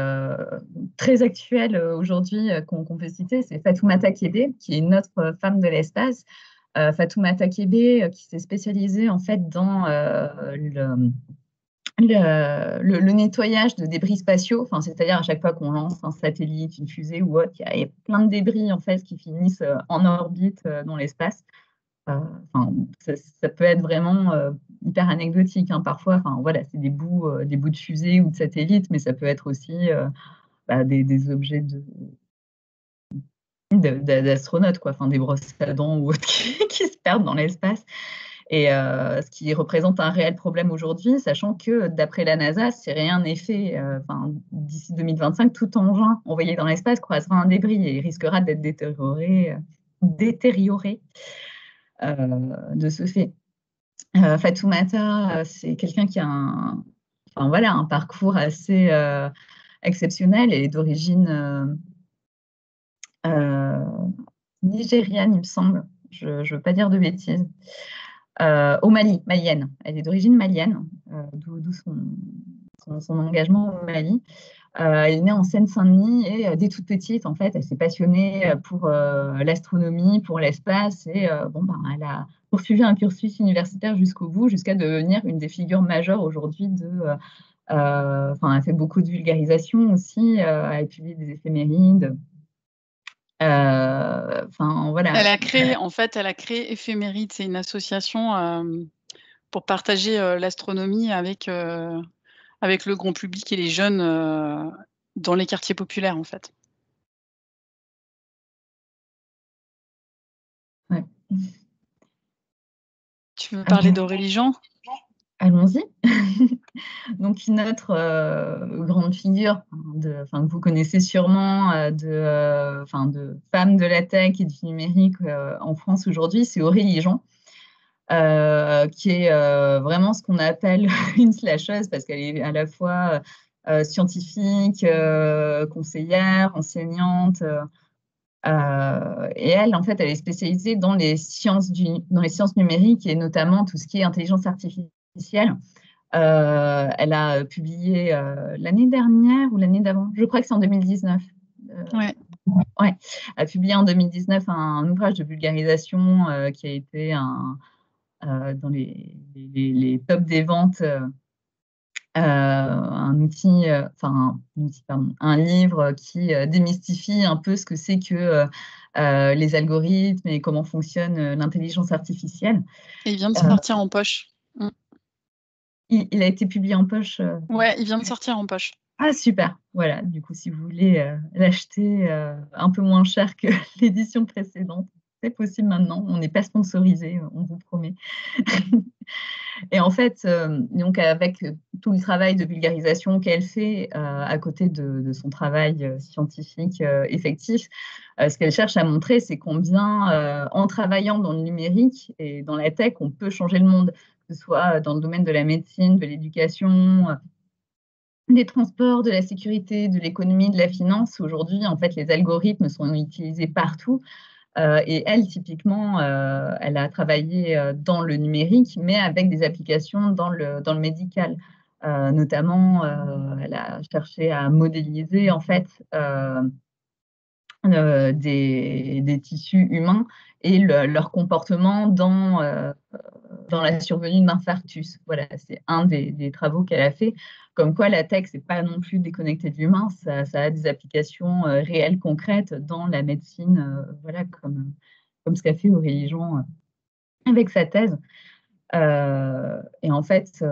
très actuel aujourd'hui, qu'on peut citer, c'est Fatoumata Kébé, qui est une autre femme de l'espace. Fatoumata Kébé, qui s'est spécialisée en fait dans le nettoyage de débris spatiaux, c'est-à-dire à chaque fois qu'on lance un satellite, une fusée ou autre, il y a plein de débris en fait qui finissent en orbite dans l'espace. Ça peut être vraiment hyper anecdotique, parfois. Voilà, c'est des bouts de fusée ou de satellite, mais ça peut être aussi des objets d'astronautes, quoi. Des brosses à dents ou autres qui se perdent dans l'espace. Et ce qui représente un réel problème aujourd'hui, sachant que d'après la NASA, si rien n'est fait, d'ici 2025, tout engin envoyé dans l'espace croisera un débris et risquera d'être détérioré de ce fait. Fatoumata, c'est quelqu'un qui a un parcours assez exceptionnel et d'origine nigériane, il me semble. Je ne veux pas dire de bêtises. Au Mali, malienne. Elle est d'origine malienne, d'où son engagement au Mali. Elle est née en Seine-Saint-Denis et dès toute petite, en fait, elle s'est passionnée pour l'astronomie, pour l'espace et elle a poursuivi un cursus universitaire jusqu'au bout, jusqu'à devenir une des figures majeures aujourd'hui elle a fait beaucoup de vulgarisation aussi, elle a publié des éphémérides. Voilà.
Elle a créé Éphéméride, c'est une association pour partager l'astronomie avec le grand public et les jeunes dans les quartiers populaires, en fait.
Ouais.
Tu veux parler d'Aurélie Jean ?
Allons-y. Donc, une autre grande figure que vous connaissez sûrement de femmes de la tech et du numérique en France aujourd'hui, c'est Aurélie Jean, qui est vraiment ce qu'on appelle une slasheuse parce qu'elle est à la fois scientifique, conseillère, enseignante. Et elle, en fait, elle est spécialisée dans les sciences numériques et notamment tout ce qui est intelligence artificielle. Elle a publié l'année dernière ou l'année d'avant, je crois que c'est en 2019.
Ouais.
Elle a publié en 2019 un ouvrage de vulgarisation qui a été dans les tops des ventes, un livre qui démystifie un peu ce que c'est que les algorithmes et comment fonctionne l'intelligence artificielle.
Et il vient de sortir en poche.
Il a été publié en poche.
Ouais, il vient de sortir en poche.
Ah, super. Voilà, du coup, si vous voulez l'acheter un peu moins cher que l'édition précédente, c'est possible maintenant. On n'est pas sponsorisé, on vous promet. Et en fait, donc avec tout le travail de vulgarisation qu'elle fait à côté de son travail scientifique effectif, ce qu'elle cherche à montrer, c'est combien, en travaillant dans le numérique et dans la tech, on peut changer le monde, que ce soit dans le domaine de la médecine, de l'éducation, des transports, de la sécurité, de l'économie, de la finance. Aujourd'hui, en fait, les algorithmes sont utilisés partout. Et elle, typiquement, elle a travaillé dans le numérique, mais avec des applications dans le médical. Notamment, elle a cherché à modéliser en fait des tissus humains et leur comportement dans la survenue d'infarctus. Voilà, c'est un des travaux qu'elle a fait. Comme quoi, la tech, c'est pas non plus déconnecté de l'humain, ça a des applications réelles, concrètes dans la médecine, voilà, comme ce qu'a fait Aurélie Jean avec sa thèse. Et en fait,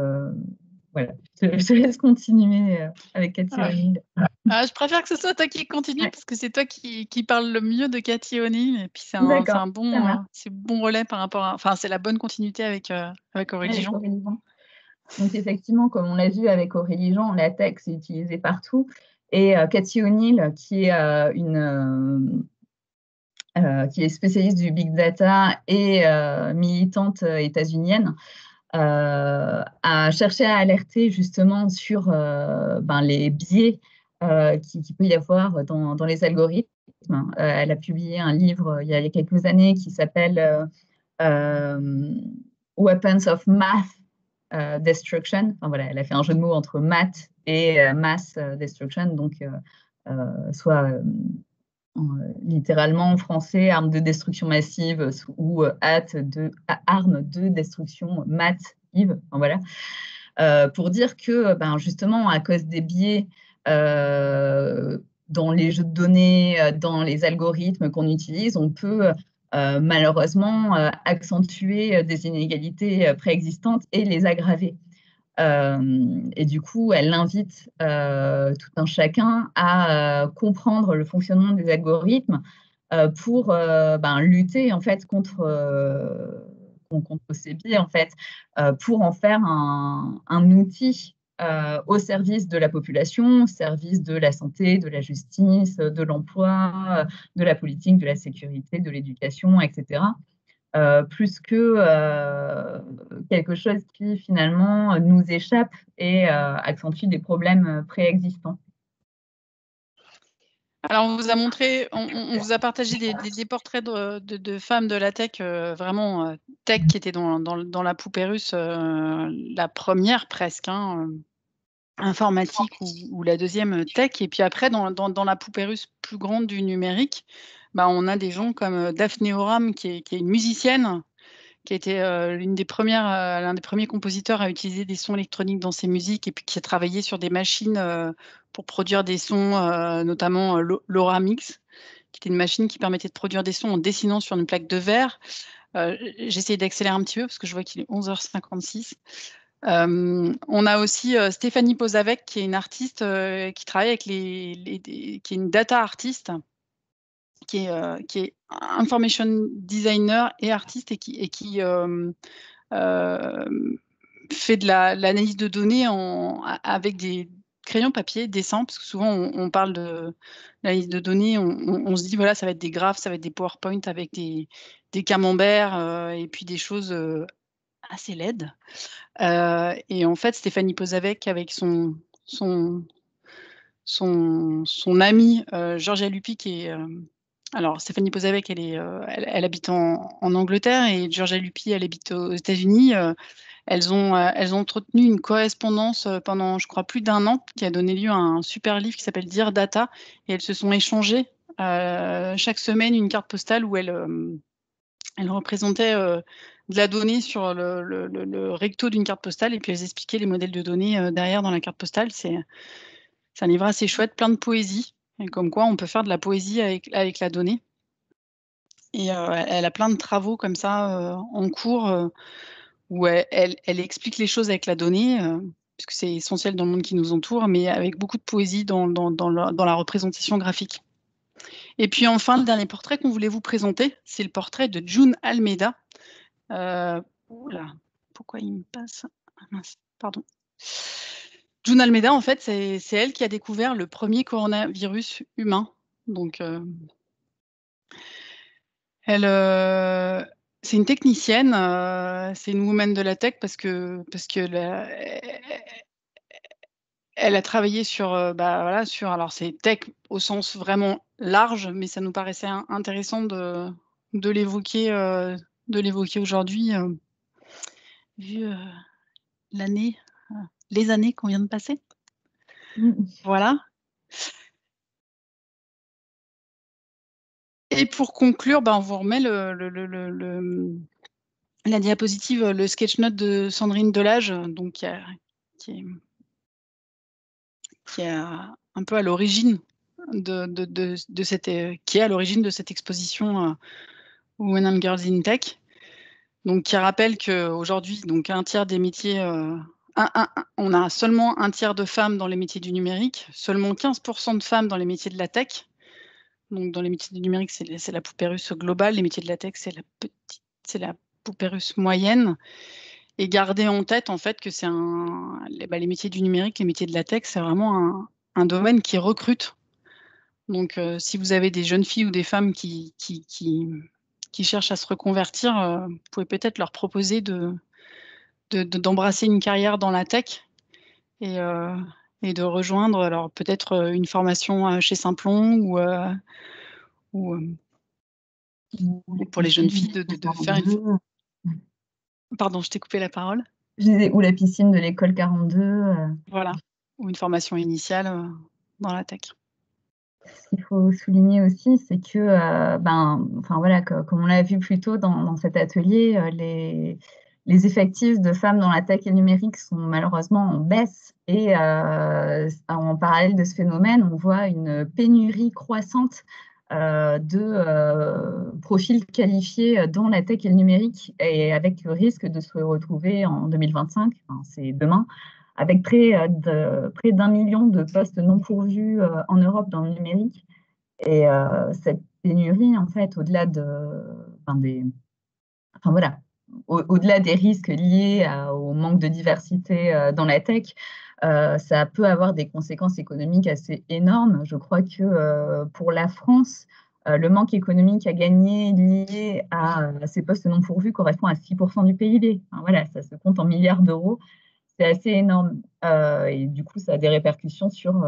voilà, je te laisse continuer avec Cathy O'Neil.
Je préfère que ce soit toi qui continue parce que c'est toi qui parle le mieux de Cathy O'Neil et puis c'est un bon relais par rapport à, enfin c'est la bonne continuité avec Aurélie Jean.
Donc effectivement, comme on l'a vu avec Aurélie Jean, la tech c'est utilisé partout et Cathy O'Neil qui est spécialiste du big data et militante états-unienne, a cherché à alerter justement sur les biais qu'il peut y avoir dans les algorithmes. Elle a publié un livre il y a quelques années qui s'appelle Weapons of Math Destruction. Enfin, voilà, elle a fait un jeu de mots entre math et mass destruction, donc soit littéralement en français, arme de destruction massive ou arme de destruction massive. Enfin, voilà. Pour dire que justement, à cause des biais dans les jeux de données, dans les algorithmes qu'on utilise, on peut malheureusement accentuer des inégalités préexistantes et les aggraver. Et du coup, elle invite tout un chacun à comprendre le fonctionnement des algorithmes pour lutter en fait contre ces biais en fait, pour en faire un outil au service de la population, au service de la santé, de la justice, de l'emploi, de la politique, de la sécurité, de l'éducation, etc. Plus que quelque chose qui finalement nous échappe et accentue des problèmes préexistants.
Alors, on vous a montré, on vous a partagé des portraits de femmes de la tech, vraiment tech, qui étaient dans la poupée russe, la première presque, informatique ou la deuxième tech. Et puis après, dans la poupée russe plus grande du numérique, on a des gens comme Daphné Oram, qui est une musicienne, qui a été l'un des premiers compositeurs à utiliser des sons électroniques dans ses musiques et puis qui a travaillé sur des machines pour produire des sons, notamment l'Oramix, qui était une machine qui permettait de produire des sons en dessinant sur une plaque de verre. J'essaie d'accélérer un petit peu parce que je vois qu'il est 11h56. On a aussi Stéphanie Posavec, qui est une artiste qui travaille avec qui est une data artiste, qui est information designer et artiste et qui fait de l'analyse de données avec des crayons papier, dessin, parce que souvent on parle de l'analyse de données, on se dit voilà, ça va être des graphes, ça va être des PowerPoint avec des camemberts et puis des choses assez laides. Et en fait, Stéphanie Posavec, avec son amie Georgia Lupi, qui est alors Stéphanie Posavec, elle habite en Angleterre et Georgia Lupi, elle habite aux États-Unis. Elles ont entretenu une correspondance pendant, je crois, plus d'1 an, qui a donné lieu à un super livre qui s'appelle Dear Data. Et elles se sont échangées chaque semaine une carte postale où elles représentaient de la donnée sur le recto d'une carte postale et puis elles expliquaient les modèles de données derrière dans la carte postale. C'est un livre assez chouette, plein de poésie. Et comme quoi, on peut faire de la poésie avec la donnée. Et elle a plein de travaux comme ça en cours où elle explique les choses avec la donnée, puisque c'est essentiel dans le monde qui nous entoure, mais avec beaucoup de poésie dans la représentation graphique. Et puis enfin, le dernier portrait qu'on voulait vous présenter, c'est le portrait de June Almeida. Oula, pourquoi il me passe? Ah mince, pardon. June Almeida, en fait, c'est elle qui a découvert le premier coronavirus humain. Donc, c'est une technicienne, c'est une woman de la tech parce que elle a travaillé sur, voilà, alors c'est tech au sens vraiment large, mais ça nous paraissait intéressant de l'évoquer, aujourd'hui, vu, l'année, les années qu'on vient de passer. Voilà. Et pour conclure, on vous remet la diapositive, le sketch note de Sandrine Delage, donc qui est un peu à l'origine de cette, qui est à l'origine de cette exposition, Women and Girls in Tech. Donc qui rappelle qu'aujourd'hui, donc un tiers des métiers, on a seulement un tiers de femmes dans les métiers du numérique, seulement 15% de femmes dans les métiers de la tech. Donc dans les métiers du numérique, c'est la poupée russe globale, les métiers de la tech, c'est la poupée russe moyenne. Et garder en tête en fait que c'est les métiers du numérique, les métiers de la tech, c'est vraiment un domaine qui recrute. Donc si vous avez des jeunes filles ou des femmes qui cherchent à se reconvertir, vous pouvez peut-être leur proposer d'embrasser une carrière dans la tech et de rejoindre alors peut-être une formation chez Simplon ou pour les jeunes filles de faire une... Pardon, je t'ai coupé la parole.
Je disais, ou la piscine de l'école 42.
Voilà, ou une formation initiale dans la tech.
Ce qu'il faut souligner aussi, c'est que, enfin voilà, comme on l'a vu plus tôt dans cet atelier, les effectifs de femmes dans la tech et le numérique sont malheureusement en baisse. Et en parallèle de ce phénomène, on voit une pénurie croissante de profils qualifiés dans la tech et le numérique, et avec le risque de se retrouver en 2025, enfin, c'est demain, avec près d'1 million de postes non pourvus en Europe dans le numérique. Et cette pénurie, en fait, au-delà au-delà des risques liés au manque de diversité dans la tech, ça peut avoir des conséquences économiques assez énormes. Je crois que pour la France, le manque économique à gagner lié à ces postes non pourvus correspond à 6% du PIB. Enfin, voilà, ça se compte en milliards d'euros. C'est assez énorme. Et du coup, ça a des répercussions sur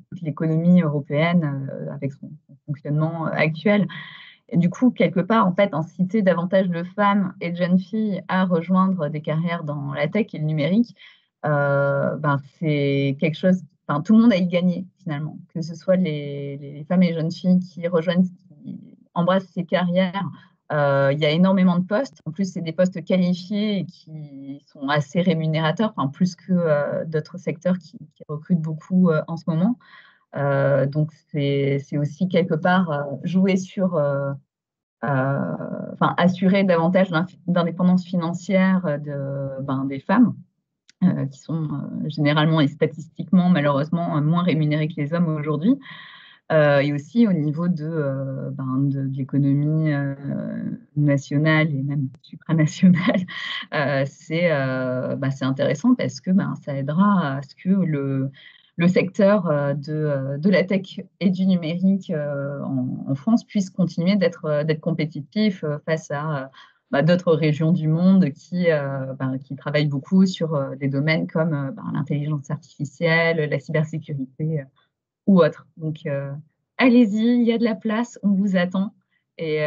toute l'économie européenne avec son fonctionnement actuel. Et du coup, quelque part, en fait, inciter davantage de femmes et de jeunes filles à rejoindre des carrières dans la tech et le numérique, c'est quelque chose, tout le monde a y gagné finalement, que ce soit les femmes et les jeunes filles qui rejoignent, qui embrassent ces carrières. Il y a énormément de postes. En plus, c'est des postes qualifiés et qui sont assez rémunérateurs, plus que d'autres secteurs qui recrutent beaucoup en ce moment. Donc, c'est aussi quelque part jouer sur, assurer davantage d'indépendance financière des femmes, qui sont généralement et statistiquement, malheureusement, moins rémunérées que les hommes aujourd'hui. Et aussi au niveau de l'économie nationale et même supranationale, c'est intéressant parce que ça aidera à ce que le secteur de la tech et du numérique en France puisse continuer d'être compétitif face à d'autres régions du monde qui travaillent beaucoup sur des domaines comme l'intelligence artificielle, la cybersécurité ou autre. Donc, allez-y, il y a de la place, on vous attend. Et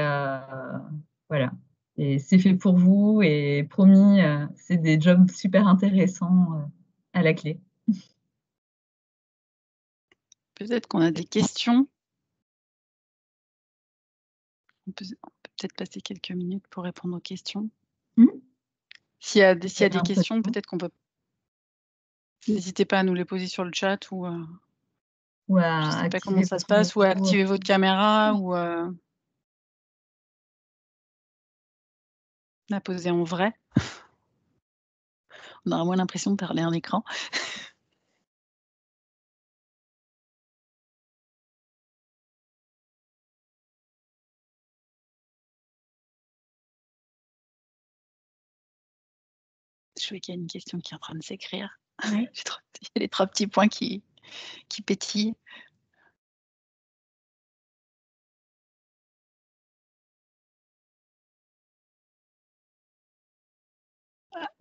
voilà. Et c'est fait pour vous et promis, c'est des jobs super intéressants à la clé.
Peut-être qu'on a des questions. On peut peut-être passer quelques minutes pour répondre aux questions. S'il y a des questions, peut-être qu'on peut... N'hésitez pas à nous les poser sur le chat ou je ne sais pas comment ça se passe, ou à activer votre caméra ou la poser en vrai. On aura moins l'impression de parler à un écran. Je vois qu'il y a une question qui est en train de s'écrire.
Oui.
Il y a les 3 petits points qui pétillent.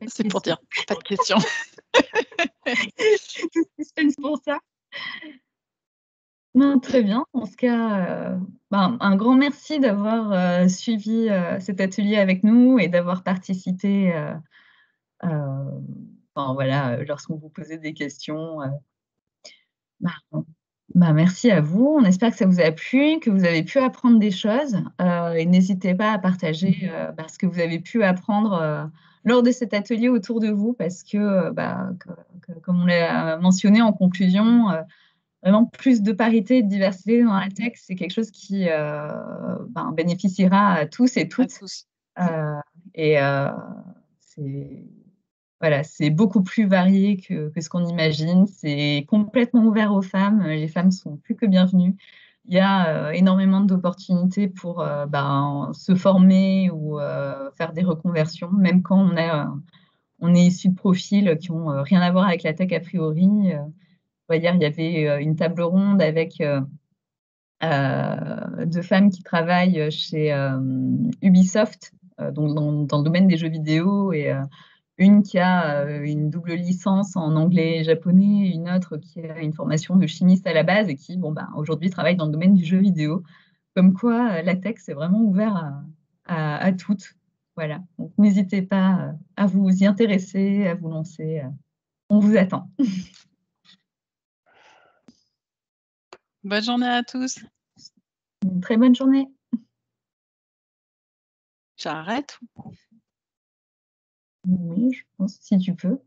C'est pour dire pas de questions.
Suspense pour ça. Non, très bien. En ce cas, un grand merci d'avoir suivi cet atelier avec nous et d'avoir participé, voilà, lorsqu'on vous posait des questions. Merci à vous. On espère que ça vous a plu, que vous avez pu apprendre des choses. Et n'hésitez pas à partager ce que vous avez pu apprendre lors de cet atelier autour de vous, parce que, comme on l'a mentionné en conclusion, vraiment plus de parité et de diversité dans la tech, c'est quelque chose qui bénéficiera à tous et toutes. Et c'est beaucoup plus varié que ce qu'on imagine. C'est complètement ouvert aux femmes. Les femmes sont plus que bienvenues. Il y a énormément d'opportunités pour se former ou faire des reconversions, même quand on est issu de profils qui n'ont rien à voir avec la tech a priori. Hier, il y avait une table ronde avec 2 femmes qui travaillent chez Ubisoft, donc dans le domaine des jeux vidéo, et une qui a une double licence en anglais et japonais, et une autre qui a une formation de chimiste à la base et qui, aujourd'hui, travaille dans le domaine du jeu vidéo. Comme quoi, la tech, c'est vraiment ouvert à toutes. Voilà. Donc, n'hésitez pas à vous y intéresser, à vous lancer. On vous attend.
Bonne journée à tous.
Une très bonne journée.
J'arrête?
Oui, je pense, si tu peux.